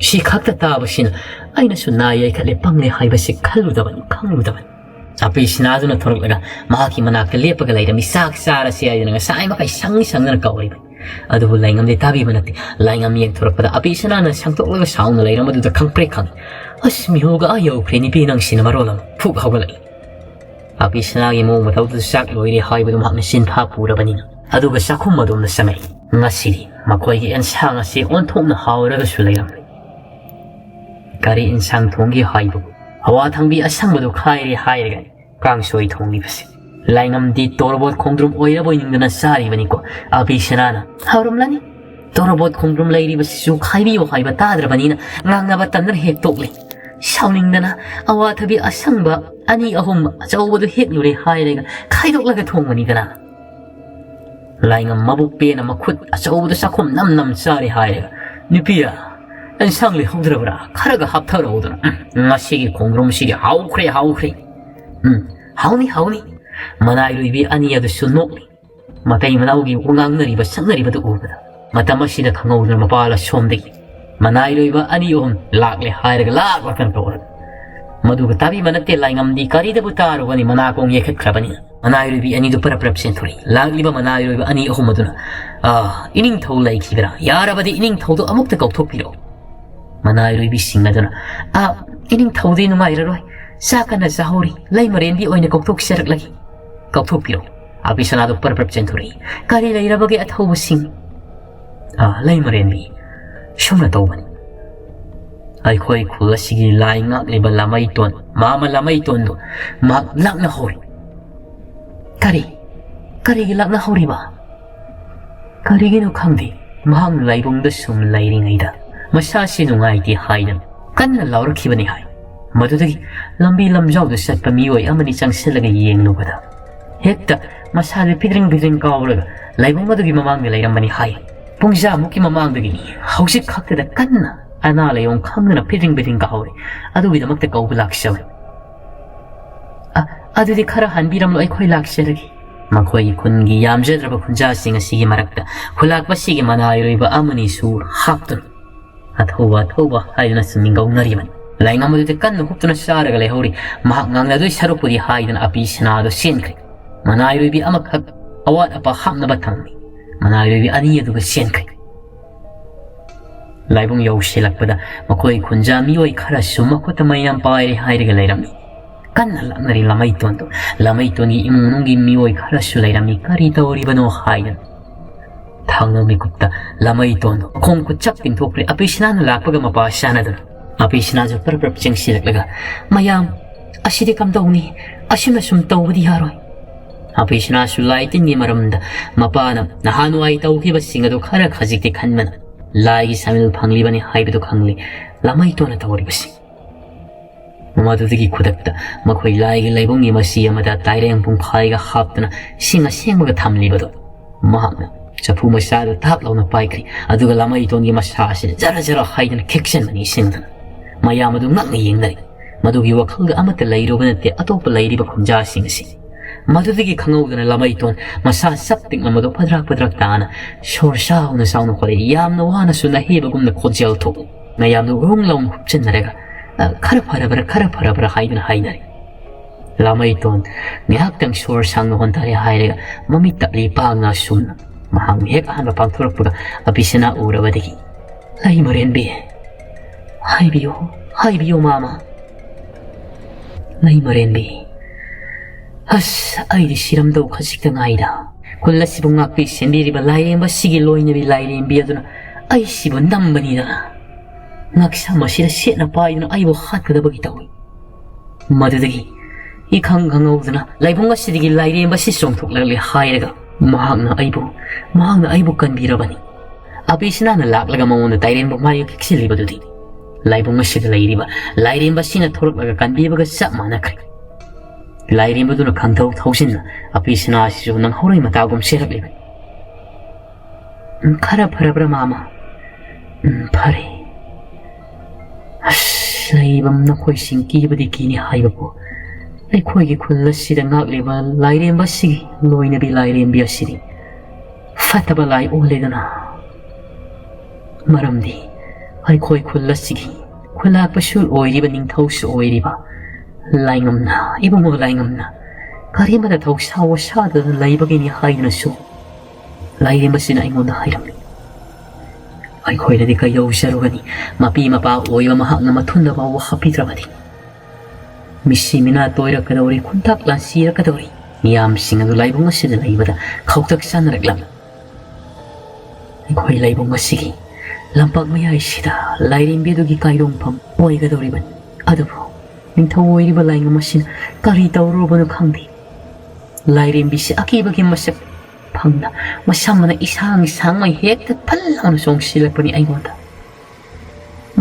ꯁꯤ ꯈꯛꯇ ꯇꯥꯕꯁꯤꯅ ꯑꯩꯅꯁꯨ ꯅꯥ ꯌꯩꯈꯠꯂꯦ ꯄꯪꯂꯦ ꯍꯥꯏꯕꯁꯤ ꯈꯪꯂꯨꯗꯕꯅꯤ ꯑꯄꯤꯁꯅꯥꯗꯨꯅ ꯊꯣꯔꯛꯂꯒ ꯃꯍꯥꯛꯀꯤ ꯃꯅꯥꯛꯇ ꯂꯦꯞꯄꯒ ꯂꯩꯔꯝꯃꯤ ꯆꯥꯛ ꯆꯥꯔꯁꯤ ꯍꯥꯏꯗꯨꯅ ꯉꯁꯥꯏ ꯃꯈꯩ ꯁꯪꯗꯅ ꯀꯧꯔꯤꯕꯅꯤ ꯑꯗꯨꯕꯨ ꯂꯥꯏꯉꯝꯗꯤ ꯇꯥꯕꯤꯕ ꯅꯠꯇꯦ ꯂꯥꯏꯉꯝ ꯌꯦꯡꯊꯣꯔꯛꯄꯗ ꯑꯄꯤꯁꯅꯥꯅ ꯁꯪꯇꯣꯛꯂꯒ ꯁꯥꯎꯅ ꯂꯩꯔꯝꯕꯗꯨꯗ ꯈꯪꯄ꯭ꯔꯦꯛ ꯈꯪꯏ ꯑꯁ ꯃꯤꯍꯨꯒ ꯌꯧꯈ꯭ꯔꯦ ꯅꯨꯄꯤ ꯅꯪꯁꯤꯅ ꯃꯔꯣꯜ ꯑꯃ ꯐꯨꯛ ꯍꯧꯒꯠꯂꯛꯏ ꯑꯄꯤꯁꯅꯥꯒꯤ ꯃꯑꯣꯡ ꯃꯇꯧꯗꯨꯁꯨ ꯆꯥꯛ ꯂꯣꯏꯔꯦ ꯍꯥꯏꯕꯗꯨ ꯃꯍꯥꯛꯅ ꯆꯤꯟꯐꯥ ꯄꯨꯔꯕꯅꯤꯅ ꯑꯗꯨꯒ ꯆꯥꯛꯈꯨꯝ ꯑꯗꯣꯝꯗ ꯆꯪꯉꯛꯏ ꯉꯁꯤꯗꯤ ꯃꯈꯣꯏꯒꯤ ꯑꯦꯟꯁꯥꯡ ꯑꯁꯤ ꯑꯣꯟꯊꯣꯛꯅ ꯍꯥꯎꯔꯒꯁꯨ ꯂꯩꯔꯝꯃꯤ ꯀꯔꯤ ꯏꯟꯁꯥꯡ ꯊꯣꯡꯒꯦ ꯍꯥꯏꯕꯕꯨ ꯑꯋꯥꯊꯪꯕꯤ ꯑꯁꯪꯕꯗꯨ ꯈꯥꯏꯔꯦ ꯍꯥꯏꯔꯒ ꯀꯥꯡꯁꯣꯏ ꯊꯣꯡꯂꯤꯕꯁꯤ ꯂꯥꯏꯉꯝꯗꯤ ꯇꯣꯔꯕꯣꯠ ꯈꯣꯡꯗ꯭ꯔꯨꯝ ꯑꯣꯏꯔꯕꯣꯏ ꯅꯤꯡꯗꯅ ꯆꯥꯔꯤꯕꯅꯤꯀꯣ ꯑꯄꯤꯁꯅꯥꯅ ꯍꯥꯎꯔꯝꯂꯅꯤ ꯇꯣꯔꯕꯣꯠ ꯈꯣꯡꯗ꯭ꯔꯨꯝ ꯂꯩꯔꯤꯕꯁꯤꯁꯨ ꯈꯥꯏꯕꯤꯌꯨ ꯍꯥꯏꯕ ꯇꯥꯗ꯭ꯔꯕꯅꯤꯅ ꯉꯥꯡꯅꯕ ꯇꯟꯗꯅ ꯍꯦꯛ ꯇꯣꯛꯂꯤ ꯁꯥꯎꯅꯤꯡꯗꯅ ꯑꯋꯥꯊꯕꯤ ꯑꯁꯪꯕ 2-3 ꯑꯆꯧꯕꯗꯨ ꯍꯦꯛꯂꯨꯔꯦ ꯍꯥꯏꯔꯒ ꯈꯥꯏꯗꯣꯛꯂꯒ ꯊꯣꯡꯕꯅꯤꯗꯅ ꯂꯥꯏꯉꯝ ꯃꯕꯨꯛ ꯄꯦꯅ ꯃꯈꯨꯠ ꯑꯆꯧꯕꯗ ꯆꯥꯛꯈꯨꯝ ꯅꯝ ꯆꯥꯔꯦ ꯍꯥꯏꯔꯒ ꯅꯨꯄꯤꯌꯥ ꯑꯦꯟꯁꯥꯡ ꯂꯩꯍꯧꯗ꯭ꯔꯕ꯭ꯔꯥ ꯈꯔꯒ ꯍꯥꯞꯊꯔꯛꯎꯗꯅ ꯉꯁꯤꯒꯤ ꯈꯣꯡꯗ꯭ꯔꯨꯝꯁꯤꯗꯤ ꯍꯥꯎꯈ꯭ꯔꯦ ꯍꯥꯎꯅꯤ ꯃꯅꯥꯏꯔꯣꯏꯕꯤ ꯑꯅꯤ ꯑꯗꯨꯁꯨ ꯅꯣꯛꯂꯤ ꯃꯇꯩ ꯃꯅꯥꯎꯒꯤ ꯉꯥꯡꯅꯔꯤꯕ ꯁꯛꯅꯔꯤꯕꯗꯨ ꯎꯕꯗ ꯃꯇꯝ ꯑꯁꯤꯗ ꯈꯪꯍꯧꯗꯅ ꯃꯄꯥꯜ ꯑꯁꯣꯝꯗꯒꯤ ꯃꯅꯥꯏꯔꯣꯏꯕ 2-3 ꯂꯥꯛꯂꯦ ꯍꯥꯏꯔꯒ ꯂꯥꯛꯂꯛꯇꯅ ꯇꯧꯔꯒ ꯃꯗꯨꯒ ꯇꯥꯕꯤꯕ ꯅꯠꯇꯦ ꯂꯥꯏꯉꯝꯗꯤ ꯀꯔꯤꯗꯕꯨ ꯇꯥꯔꯨꯒꯅꯤ ꯃꯅꯥꯀꯣꯡ ꯌꯩꯈꯠꯈ꯭ꯔꯕꯅꯤꯅ ꯃꯅꯥꯏꯔꯣꯏꯕꯤ ꯑꯅꯤꯗꯨ ꯄꯔꯞ ꯆꯦꯟꯊꯣꯔꯛꯏ ꯂꯥꯛꯂꯤꯕ ꯃꯅꯥꯏꯔꯣꯏꯕ 2-3 ꯑꯗꯨꯅ ꯏꯅꯤꯡꯊꯧ ꯂꯩꯈꯤꯕ꯭ꯔꯥ ꯌꯥꯔꯕꯗꯤ ꯏꯅꯤꯡꯊꯧꯗꯨ ꯑꯃꯨꯛꯇ ꯀꯧꯊꯣꯛꯄꯤꯔꯛꯎ ꯃꯅꯥꯏꯔꯣꯏꯕꯤꯁꯤꯡ ꯑꯗꯨꯅ ꯏꯅꯤꯡꯊꯧꯗꯤ ꯅꯨꯡꯉꯥꯏꯔꯔꯣꯏ ꯆꯥꯛ ꯀꯟꯅ ꯆꯥꯍꯧꯔꯤ ꯂꯩꯃꯔꯦꯟꯕꯤ ꯑꯣꯏꯅ ꯀꯧꯊꯣꯛꯆꯔꯛꯂꯒꯦ ꯀꯧꯊꯣꯛꯄꯤꯔꯛꯎ ꯑꯄꯤꯁꯅꯥꯗꯨ ꯄꯔꯞ ꯆꯦꯟꯊꯣꯔꯛꯏ ꯀꯔꯤ ꯂꯩꯔꯕꯒꯦ ꯑꯊꯧꯕꯁꯤꯡ ꯂꯩꯃꯔꯦꯟꯕꯤ ꯁꯨꯝꯅ ꯇꯧꯕꯅꯤ ꯑꯩꯈꯣꯏ ꯈꯨꯜ ꯑꯁꯤꯒꯤ ꯂꯥꯏ ꯉꯥꯛꯂꯤꯕ ꯂꯥꯃꯩꯇꯣꯟ ꯃꯥꯃ ꯂꯥꯃꯩꯇꯣꯟꯗꯨ ꯃꯍꯥꯛ ꯂꯥꯛꯅꯍꯧꯔꯤ ꯀꯔꯤꯒꯤ ꯂꯥꯛꯅꯍꯧꯔꯤꯕ ꯀꯔꯤꯒꯤꯅꯣ ꯈꯪꯗꯦ ꯃꯍꯥꯛꯅ ꯂꯥꯏꯕꯨꯡꯗ ꯁꯨꯝ ꯂꯩꯔꯤꯉꯩꯗ ꯃꯁꯥꯁꯤ ꯅꯨꯡꯉꯥꯏꯇꯦ ꯍꯥꯏꯗꯅ ꯀꯟꯅ ꯂꯥꯎꯔꯛꯈꯤꯕꯅꯤ ꯍꯥꯏ ꯃꯗꯨꯗꯒꯤ ꯂꯝꯕꯤ ꯂꯝꯖꯥꯎꯗ ꯆꯠꯄ ꯃꯤꯑꯣꯏ ꯑꯃꯅꯤ ꯆꯪꯁꯤꯜꯂꯒ ꯌꯦꯡꯂꯨꯕꯗ ꯍꯦꯛꯇ ꯃꯁꯥꯗꯨ ꯄꯤꯗ꯭ꯔꯤꯡ ꯀꯥꯎꯔꯒ ꯂꯥꯏꯕꯨꯡ ꯑꯗꯨꯒꯤ ꯃꯃꯥꯡꯗ ꯂꯩꯔꯝꯕꯅꯤ ꯍꯥꯏ ꯄꯨꯡꯖꯥꯃꯨꯛꯀꯤ ꯃꯃꯥꯡꯗꯒꯤꯅꯤ ꯍꯧꯖꯤꯛ ꯈꯛꯇꯗ ꯀꯟꯅ ꯑꯅꯥ ꯂꯥꯏꯌꯣꯡ ꯈꯪꯗꯅ ꯄꯤꯗ꯭ꯔꯤꯡ ꯀꯥꯍꯧꯔꯦ ꯑꯗꯨꯒꯤꯗꯃꯛꯇ ꯀꯧꯕ ꯂꯥꯛꯆꯕꯅꯤ ꯑꯗꯨꯗꯤ ꯈꯔ ꯍꯟꯕꯤꯔꯝꯂꯣ ꯑꯩꯈꯣꯏ ꯂꯥꯛꯆꯔꯒꯦ ꯃꯈꯣꯏꯒꯤ ꯈꯨꯟꯒꯤ ꯌꯥꯝꯖꯗ꯭ꯔꯕ ꯈꯨꯟꯖꯥꯁꯤꯡ ꯑꯁꯤꯒꯤ ꯃꯔꯛꯇ ꯈꯨꯜꯂꯥꯛꯄꯁꯤꯒꯤ ꯃꯅꯥꯏꯔꯣꯏꯕ ꯑꯃꯅꯤꯁꯨ ꯍꯥꯞꯇꯨꯅ ꯑꯊꯧꯕ ꯍꯥꯏꯗꯨꯅ ꯃꯤꯡꯒꯧꯅꯔꯤꯕꯅꯤ ꯂꯥꯏꯉꯝ ꯑꯗꯨꯗꯤ ꯀꯟꯅ ꯍꯨꯞꯇꯨꯅ ꯆꯥꯔꯒ ꯂꯩꯍꯧꯔꯤ ꯃꯍꯥꯛ ꯉꯥꯡꯅꯗꯣꯏ ꯁꯔꯨꯛꯄꯨꯗꯤ ꯍꯥꯏꯗꯅ ꯑꯄꯤꯁꯅꯥꯗꯨ ꯆꯦꯟꯈ꯭ꯔꯦ ꯃꯅꯥꯏꯔꯣꯏꯕꯤ ꯑꯃꯈꯛ ꯑꯋꯥꯠ ꯑꯄꯥ ꯍꯥꯞꯅꯕ ꯊꯝꯃꯤ ꯃꯅꯥꯏꯔꯣꯏꯕꯤ 2 ꯑꯗꯨꯒ ꯆꯦꯟꯈ꯭ꯔꯦ ꯂꯥꯏꯕꯨꯡ ꯌꯧꯁꯤꯜꯂꯛꯄꯗ ꯃꯈꯣꯏ ꯈꯨꯟꯖꯥ ꯃꯤꯑꯣꯏ ꯈꯔꯁꯨ ꯃꯈꯨꯠꯇ ꯃꯌꯥꯝ ꯄꯥꯏꯔꯦ ꯍꯥꯏꯔꯒ ꯂꯩꯔꯝꯃꯤ ꯀꯟꯅ ꯂꯥꯛꯅꯔꯤ ꯂꯥꯃꯩꯇꯣꯟꯒꯤ ꯏꯃꯨꯡ ꯃꯅꯨꯡꯒꯤ ꯃꯤꯑꯣꯏ ꯈꯔꯁꯨ ꯂꯩꯔꯝꯃꯤ ꯀꯔꯤ ꯇꯧꯔꯤꯕꯅꯣ ꯍꯥꯏꯗꯅ ꯊꯥꯡꯅ ꯃꯤꯀꯨꯞꯇ ꯂꯥꯃꯩꯇꯣꯟꯗꯨ ꯈꯣꯡ ꯈꯨꯠ ꯆꯞ ꯇꯤꯡꯊꯣꯛꯈ꯭ꯔꯦ ꯑꯄꯤꯁꯅꯥꯅ ꯂꯥꯛꯄꯒ ꯃꯄꯥ ꯆꯥꯅꯗꯨꯅ ꯑꯄꯤꯁꯅꯥꯁꯨ ꯄꯔꯞ ꯆꯦꯡꯁꯤꯜꯂꯛꯂꯒ ꯃꯌꯥꯝ ꯑꯁꯤꯗꯤ ꯀꯝꯗꯧꯅꯤ ꯑꯁꯤꯅ ꯁꯨꯝ ꯇꯧꯕꯗꯤ ꯌꯥꯔꯣꯏ ꯑꯄꯤꯁꯅꯥꯁꯨ ꯂꯥꯏ ꯇꯤꯟꯒꯤ ꯃꯔꯝꯗ ꯃꯄꯥꯅ ꯅꯍꯥꯟꯋꯥꯏ ꯇꯧꯈꯤꯕꯁꯤꯡ ꯑꯗꯨ ꯈꯔ ꯈꯖꯤꯛꯇꯤ ꯈꯟꯕꯅ ꯂꯥꯏꯒꯤ ꯁꯥꯃꯤꯜ ꯐꯪꯂꯤꯕꯅꯤ ꯍꯥꯏꯕꯗꯨ ꯈꯪꯂꯤ ꯂꯥꯃꯩꯇꯣꯟꯅ ꯇꯧꯔꯤꯕꯁꯤ ꯃꯗꯨꯗꯒꯤ ꯈꯨꯗꯛꯇ ꯃꯈꯣꯏ ꯂꯥꯏꯒꯤ ꯂꯩꯕꯨꯡꯒꯤ ꯃꯆꯤ ꯑꯃꯗ ꯇꯥꯏꯔꯦꯡ ꯄꯨꯡꯐꯥꯏꯒ ꯍꯥꯞꯇꯨꯅ ꯏꯁꯤꯡ ꯑꯁꯦꯡꯕꯒ ꯊꯝꯂꯤꯕꯗꯨ ꯃꯍꯥꯛꯅ ꯆꯐꯨ ꯃꯆꯥꯗꯨ ꯊꯥꯞ ꯂꯥꯎꯅ ꯄꯥꯏꯈ꯭ꯔꯤ ꯑꯗꯨꯒ ꯂꯥꯃꯩꯇꯣꯟꯒꯤ ꯃꯁꯥ ꯑꯁꯤꯗ ꯖꯔ ꯍꯥꯏꯗꯅ ꯈꯤꯛꯆꯟꯕꯅꯤ ꯏꯁꯤꯡꯗꯨꯅ ꯃꯌꯥꯝ ꯑꯗꯨ ꯉꯛꯅ ꯌꯦꯡꯅꯔꯤ ꯃꯗꯨꯒꯤ ꯋꯥꯈꯜꯒ ꯑꯃꯠꯇ ꯂꯩꯔꯨꯕ ꯅꯠꯇꯦ ꯑꯇꯣꯞꯄ ꯂꯩꯔꯤꯕ ꯈꯨꯟꯖꯥꯁꯤꯡ ꯑꯁꯤ ꯃꯗꯨꯗꯒꯤ ꯈꯪꯍꯧꯗꯅ ꯂꯥꯃꯩꯇꯣꯟ ꯃꯁꯥ ꯆꯞ ꯇꯤꯡꯂꯝꯕꯗꯨ ꯄꯗ꯭ꯔꯥꯛ ꯇꯥꯅ ꯁꯣꯔ ꯆꯥꯎꯅ ꯍꯣꯜꯂꯛꯏ ꯌꯥꯝꯅ ꯋꯥꯅꯁꯨ ꯅꯥꯍꯦꯕꯒꯨꯝꯅ ꯈꯣꯟꯖꯦꯜ ꯊꯣꯛꯏ ꯃꯌꯥꯝꯅ ꯎꯔꯨꯡ ꯂꯥꯎꯅ ꯍꯨꯞꯆꯤꯟꯅꯔꯒ ꯈꯔ ꯐꯔꯕ꯭ꯔꯥ ꯍꯥꯏꯗꯨꯅ ꯍꯥꯏꯅꯔꯤ ꯂꯥꯃꯩꯇꯣꯟ ꯉꯥꯏꯍꯥꯛꯇꯪ ꯁꯣꯔ ꯁꯥꯡꯅ ꯍꯣꯟꯊꯔꯦ ꯍꯥꯏꯔꯒ ꯃꯃꯤꯠ ꯇꯞꯂꯤ ꯄꯥꯡꯅ ꯁꯨꯝꯅ mahang hek ahanba pangthorappuga apisina urabadagi lai marenbi haibiyo mama lai marenbi as aidi siramdau khajikta ngaida kulla sibu ngakpi sendiriba lairemba sigi loinabi lairembi aduna ai sibu nambani da ngaksa masira setna paiduna aibo khatkadabagi tawi madudagi ikhang gangawduna laibunga sidigi lairemba si songthoklagli hairaga mahakna aibu kanbirabani apisina na laklaga mauna tairenba mayo kiksilibadudi laibunga sida lairiba lairemba sina thoroklaga kanbibaga chap manakre lairemba duna khangthau thausinna apisina asisu nang horoi matagum serakliba khara pharabra mama phare laibam nakhoi singkibadi kini haibapo ꯑꯩꯈꯣꯏꯒꯤ ꯈꯨꯜ ꯑꯁꯤꯗ ꯉꯥꯛꯂꯤꯕ ꯂꯥꯏꯔꯦꯝꯕ ꯑꯁꯤꯒꯤ ꯂꯣꯏꯅꯕꯤ ꯂꯥꯏꯔꯦꯝꯕꯤ ꯑꯁꯤꯗꯤ ꯐꯠꯇꯕ ꯂꯥꯏ ꯑꯣꯜꯂꯦꯗꯅ ꯃꯔꯝꯗꯤ ꯑꯩꯈꯣꯏ ꯈꯨꯜ ꯑꯁꯤꯒꯤ ꯈꯨꯜꯂꯥꯛꯄꯁꯨ ꯑꯣꯏꯔꯤꯕ ꯅꯤꯡꯊꯧꯁꯨ ꯑꯣꯏꯔꯤꯕ ꯂꯥꯏꯉꯝꯅ ꯏꯕꯨꯡꯉꯣ ꯂꯥꯏꯉꯝꯅ ꯀꯔꯤꯃꯇ ꯊꯧꯁꯥ ꯋꯥꯁꯥꯗꯅ ꯂꯩꯕꯒꯤꯅꯤ ꯍꯥꯏꯗꯨꯅꯁꯨ ꯂꯥꯏꯔꯦꯝꯕꯁꯤꯅ ꯑꯩꯉꯣꯟꯗ ꯍꯥꯏꯔꯝꯃꯤ ꯑꯩꯈꯣꯏꯗꯗꯤ ꯀꯩꯗꯧꯖꯔꯨꯒꯅꯤ ꯃꯄꯤ ꯃꯄꯥ ꯑꯣꯏꯕ ꯃꯍꯥꯛꯅ ꯃꯊꯨꯟꯗ ꯐꯥꯎꯕ ꯍꯥꯞꯄꯤꯗ꯭ꯔꯕꯗꯤ ꯃꯤꯁꯤ ꯃꯤꯅꯥ ꯇꯣꯏꯔꯛꯀꯗꯧꯔꯤ ꯈꯨꯟꯇꯥꯛ ꯂꯥꯟꯁꯤꯔꯛꯀꯗꯧꯔꯤ ꯃꯤꯌꯥꯝꯁꯤꯡ ꯑꯗꯨ ꯂꯥꯏꯕꯨꯡ ꯑꯁꯤꯗ ꯂꯩꯕꯗ ꯈꯧꯇꯛ ꯆꯥꯅꯔꯛꯂꯝꯃꯤ ꯑꯩꯈꯣꯏ ꯂꯥꯏꯕꯨꯡ ꯑꯁꯤꯒꯤ ꯂꯝꯄꯥꯛ ꯃꯌꯥꯏꯁꯤꯗ ꯂꯥꯏꯔꯦꯝꯕꯤ ꯑꯗꯨꯒꯤ ꯀꯥꯏꯔꯣꯡꯐꯝ ꯑꯣꯏꯒꯗꯧꯔꯤꯕꯅꯤ ꯑꯗꯨꯕꯨ ꯅꯤꯡꯊꯧ ꯑꯣꯏꯔꯤꯕ ꯂꯥꯏꯉꯝ ꯑꯁꯤꯅ ꯀꯔꯤ ꯇꯧꯔꯨꯕꯅꯣ ꯈꯪꯗꯦ ꯂꯥꯏꯔꯦꯝꯕꯤꯁꯤ ꯑꯀꯤꯕꯒꯤ ꯃꯁꯛ ꯐꯪꯅ ꯃꯁꯝꯅ ꯏꯁꯥꯡ ꯁꯥꯡꯃꯩ ꯍꯦꯛꯇ ꯐꯜ ꯂꯥꯎꯅ ꯆꯣꯡꯁꯤꯜꯂꯛꯄꯅꯤ ꯑꯩꯉꯣꯟꯗ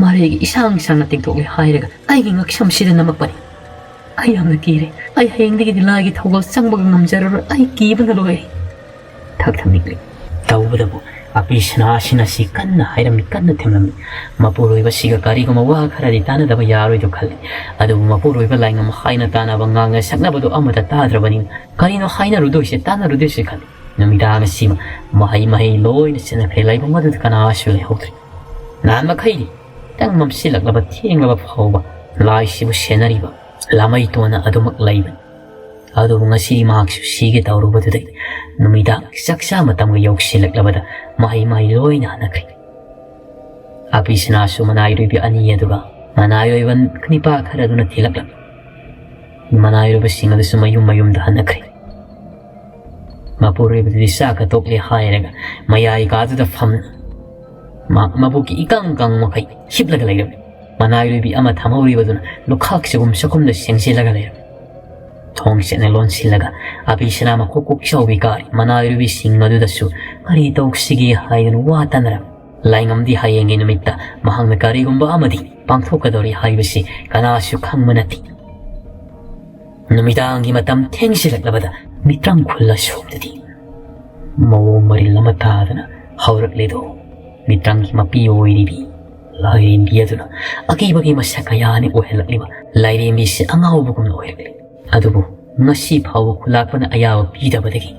ꯃꯔꯩꯒꯤ ꯏꯁꯥꯡ ꯁꯥꯡꯅ ꯇꯦꯡꯊꯣꯛꯂꯦ ꯍꯥꯏꯔꯒ ꯑꯩꯒꯤ ꯉꯛꯁꯝꯁꯤꯗ ꯅꯝꯃꯛꯄꯅꯤ ꯑꯩ ꯌꯥꯝꯅ ꯀꯤꯔꯦ ꯑꯩ ꯍꯌꯦꯡꯗꯒꯤꯗꯤ ꯂꯥꯏꯒꯤ ꯊꯧꯒꯜ ꯆꯪꯕꯒ ꯉꯝꯖꯔꯔꯣꯏ ꯑꯩ ꯀꯤꯕꯅ ꯂꯣꯏꯔꯦ ꯊꯛꯊꯛꯅꯤꯛꯂꯤ ꯇꯧꯕꯗꯕꯨ ꯑꯄꯤꯁꯅꯥ ꯑꯁꯤꯅ ꯁꯤ ꯀꯟꯅ ꯍꯥꯏꯔꯝꯃꯤ ꯀꯟꯅ ꯊꯦꯝꯂꯝꯃꯤ ꯃꯄꯨꯔꯣꯏꯕꯁꯤꯒ ꯀꯔꯤꯒꯨꯝꯕ ꯋꯥ ꯈꯔꯗꯤ ꯇꯥꯟꯅꯗꯕ ꯌꯥꯔꯣꯏꯗꯣ ꯈꯜꯂꯤ ꯑꯗꯨꯕꯨ ꯃꯄꯨꯔꯣꯏꯕ ꯂꯥꯏꯉꯝ ꯍꯥꯏꯅ ꯇꯥꯟꯅꯕ ꯉꯥꯡꯅ ꯁꯛꯅꯕꯗꯣ ꯑꯃꯠꯇ ꯇꯥꯗ꯭ꯔꯕꯅꯤꯅ ꯀꯔꯤꯅꯣ ꯍꯥꯏꯅꯔꯨꯗꯣꯏꯁꯦ ꯇꯥꯟꯅꯔꯨꯗꯣꯏꯁꯦ ꯈꯜꯂꯤ ꯅꯨꯃꯤꯗꯥꯡ ꯑꯁꯤꯃ ꯃꯍꯩ ꯂꯣꯏꯅ ꯆꯠꯅꯈ꯭ꯔꯦ ꯂꯩꯕꯨꯡ ꯑꯗꯨꯗ ꯀꯅꯥꯁꯨ ꯂꯩꯍꯧꯗ꯭ꯔꯤ ꯅꯍꯥꯟ ꯃꯈꯩꯗꯤ ꯈꯤꯇꯪ ꯃꯝꯁꯤꯜꯂꯛꯂꯕ ꯊꯦꯡꯂꯕ ꯐꯥꯎꯕ ꯂꯥꯏꯁꯤꯕꯨ ꯁꯦꯟꯅꯔꯤꯕ ꯂꯥꯃꯩꯇꯣꯟꯅ ꯑꯗꯨꯃꯛ ꯂꯩꯕꯅꯤ ꯑꯗꯨꯕꯨ ꯉꯁꯤꯗꯤ ꯃꯍꯥꯛꯁꯨ ꯁꯤꯒꯦ ꯇꯧꯔꯨꯕꯗꯨꯗꯩ ꯅꯨꯃꯤꯗꯥꯡ ꯆꯥꯛꯆꯥ ꯃꯇꯝꯒ ꯌꯧꯁꯤꯜꯂꯛꯂꯕꯗ ꯃꯍꯩ ꯂꯣꯏꯅ ꯍꯟꯅꯈ꯭ꯔꯦ ꯑꯄꯤꯁꯅꯥꯁꯨ ꯃꯅꯥꯏꯔꯣꯏꯕꯤ ꯑꯅꯤ ꯑꯗꯨꯒ ꯃꯅꯥꯏꯔꯣꯏꯕ ꯅꯤꯄꯥ ꯈꯔ ꯑꯗꯨꯅ ꯊꯤꯜꯂꯛꯂꯝꯃꯤ ꯃꯅꯥꯏꯔꯣꯏꯕꯁꯤꯡ ꯑꯗꯨꯁꯨ ꯃꯌꯨꯝꯗ ꯍꯟꯅꯈ꯭ꯔꯦ ꯃꯄꯨꯔꯣꯏꯕꯗꯨꯗꯤ ꯆꯥꯛꯀ ꯇꯣꯛꯂꯦ ꯍꯥꯏꯔꯒ ꯃꯌꯥꯏ ꯀꯥꯗꯨꯗ ꯐꯝꯅ ꯃꯕꯨꯛꯀꯤ ꯏꯀꯪ ꯃꯈꯩ ꯍꯤꯞꯂꯒ ꯂꯩꯔꯝꯃꯤ ꯃꯅꯥꯏꯔꯣꯏꯕꯤ ꯑꯃ ꯊꯝꯍꯧꯔꯤꯕꯗꯨꯅ ꯂꯨꯈꯥꯛ ꯆꯒꯨꯝꯗ ꯁꯦꯡꯖꯤꯜꯂꯒ ꯂꯩꯔꯝꯃꯤ ꯊꯣꯡ ꯁꯦꯠꯅ ꯂꯣꯟꯁꯤꯜꯂꯒ ꯑꯄꯤꯁꯅꯥ ꯃꯀꯣꯛ ꯆꯥꯎꯕꯤ ꯀꯥꯔꯤ ꯃꯅꯥꯏꯔꯣꯏꯕꯤꯁꯤꯡ ꯑꯗꯨꯗꯁꯨ ꯀꯔꯤ ꯇꯧꯁꯤꯒꯦ ꯍꯥꯏꯗꯨꯅ ꯋꯥ ꯇꯥꯟꯅꯔꯝꯃꯤ ꯂꯥꯏꯉꯝꯗꯤ ꯍꯌꯦꯡꯒꯤ ꯅꯨꯃꯤꯠꯇ ꯃꯍꯥꯛꯅ ꯀꯔꯤꯒꯨꯝꯕ ꯑꯃꯗꯤ ꯄꯥꯡꯊꯣꯛꯀꯗꯧꯔꯤ ꯍꯥꯏꯕꯁꯤ ꯀꯅꯥꯁꯨ ꯈꯪꯕ ꯅꯠꯇꯦ ꯅꯨꯃꯤꯗꯥꯡꯒꯤ ꯃꯇꯝ ꯊꯦꯡꯖꯤꯜꯂꯛꯂꯕꯗ ꯃꯤꯇ꯭ꯔꯪ ꯈꯨꯜ ꯑꯁꯣꯝꯗꯗꯤ ꯃꯑꯣꯡ ꯃꯔꯤꯜ ꯑꯃ ꯇꯥꯗꯅ ꯍꯧꯔꯛꯂꯦꯗꯣ ꯃꯤꯇ꯭ꯔꯪꯒꯤ ꯃꯄꯤ ꯑꯣꯏꯔꯤꯕꯤ ꯂꯥꯏꯔꯦꯝꯕꯤ ꯑꯗꯨꯅ ꯑꯀꯤꯕꯒꯤ ꯃꯁꯛ ꯀꯌꯥꯅꯤ ꯑꯣꯏꯍꯜꯂꯛꯂꯤꯕ ꯂꯥꯏꯔꯦꯝꯕꯤꯁꯤ ꯑꯉꯥꯎꯕꯒꯨꯝꯅ ꯑꯣꯏꯔꯛꯂꯤ ꯑꯗꯨꯕꯨ ꯉꯁꯤ ꯐꯥꯎꯕ ꯈꯨꯜꯂꯥꯛꯄꯅ ꯑꯌꯥꯕ ꯄꯤꯗꯕꯗꯒꯤ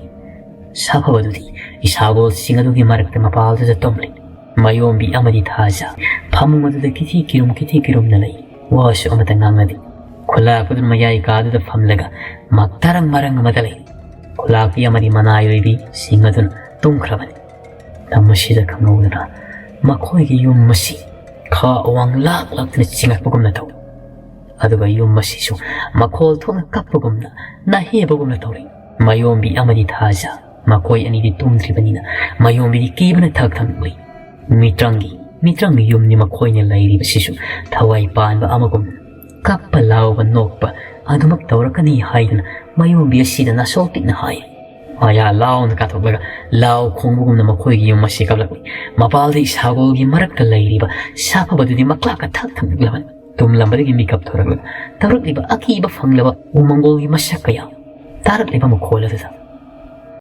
ꯁꯥꯐꯕꯗꯨꯗꯤ ꯏꯁꯥꯒꯣꯜꯁꯤꯡ ꯑꯗꯨꯒꯤ ꯃꯔꯛꯇ ꯃꯄꯥꯜꯗꯨꯗ ꯇꯨꯝꯂꯤ ꯃꯌꯣꯝꯕꯤ ꯑꯃꯗꯤ ꯊꯥꯖ ꯐꯃꯨꯡ ꯑꯗꯨꯗ ꯀꯤꯊꯤ ꯀꯤꯔꯨꯝꯅ ꯂꯩ ꯋꯥꯁꯨ ꯑꯃꯇ ꯉꯥꯡꯅꯗꯦ ꯈꯨꯜꯂꯥꯛꯄꯗꯨꯅ ꯃꯌꯥꯏ ꯀꯥꯗꯨꯗ ꯐꯝꯂꯒ ꯃꯔꯪ ꯑꯃꯗ ꯂꯩ ꯈꯨꯜꯂꯥꯛꯄꯤ ꯑꯃꯗꯤ ꯃꯅꯥꯏꯔꯣꯏꯕꯤꯁꯤꯡ ꯑꯗꯨꯅ ꯇꯨꯝꯈ꯭ꯔꯕꯅꯤ ꯃꯁꯤꯗ ꯈꯪꯍꯧꯗꯅ ꯃꯈꯣꯏꯒꯤ ꯌꯨꯝ ꯑꯁꯤ ꯈꯥ ꯑꯋꯥꯡ ꯂꯥꯛꯇꯨꯅ ꯆꯤꯡꯉꯛꯄꯒꯨꯝꯅ ꯇꯧꯏ ꯑꯗꯨꯒ ꯌꯨꯝ ꯑꯁꯤꯁꯨ ꯃꯈꯣꯜ ꯊꯣꯛꯅ ꯀꯞꯄꯒꯨꯝꯅ ꯅꯥꯍꯦꯕꯒꯨꯝꯅ ꯇꯧꯔꯤ ꯃꯌꯣꯝꯕꯤ ꯑꯃꯗꯤ ꯊꯥꯖ ꯃꯈꯣꯏ ꯑꯅꯤꯗꯤ ꯇꯨꯝꯗ꯭ꯔꯤꯕꯅꯤꯅ ꯃꯌꯣꯝꯕꯤꯗꯤ ꯀꯤꯕꯅ ꯊꯛꯂꯤ ꯃꯤꯇ꯭ꯔꯪꯒꯤ ꯌꯨꯝꯅꯤ ꯃꯈꯣꯏꯅ ꯂꯩꯔꯤꯕꯁꯤꯁꯨ ꯊꯋꯥꯏ ꯄꯥꯟꯕ ꯑꯃꯒꯨꯝꯅ ꯀꯞꯄ ꯂꯥꯎꯕ ꯅꯣꯛꯄ ꯑꯗꯨꯃꯛ ꯇꯧꯔꯛꯀꯅꯤ ꯍꯥꯏꯗꯨꯅ ꯃꯌꯣꯝꯕꯤ ꯑꯁꯤꯗ ꯅꯥꯁꯣꯛ ꯇꯤꯛꯅ ꯍꯥꯏ ꯃꯌꯥ ꯂꯥꯎꯅ ꯀꯥꯊꯣꯛꯂꯒ ꯂꯥꯎ ꯈꯣꯡꯕꯒꯨꯝꯅ ꯃꯈꯣꯏꯒꯤ ꯌꯨꯝ ꯑꯁꯤ ꯀꯞꯂꯛꯂꯤ ꯃꯄꯥꯜꯗ ꯏꯁꯥꯒꯣꯜꯒꯤ ꯃꯔꯛꯇ ꯂꯩꯔꯤꯕ ꯁꯥꯐꯕꯗꯨꯗꯤ ꯃꯀ꯭ꯂꯥꯛꯀ ꯊꯛꯂꯕꯅꯤ ꯇꯨꯝꯂꯝꯕꯗꯒꯤ ꯃꯤꯀꯞ ꯊꯣꯔꯛꯂꯒ ꯇꯧꯔꯛꯂꯤꯕ ꯑꯀꯤꯕ ꯐꯪꯂꯕ ꯎꯃꯪꯒꯣꯜꯒꯤ ꯃꯁꯛ ꯀꯌꯥ ꯇꯥꯔꯛꯂꯤꯕ ꯃꯈꯣꯜ ꯑꯗꯨꯗ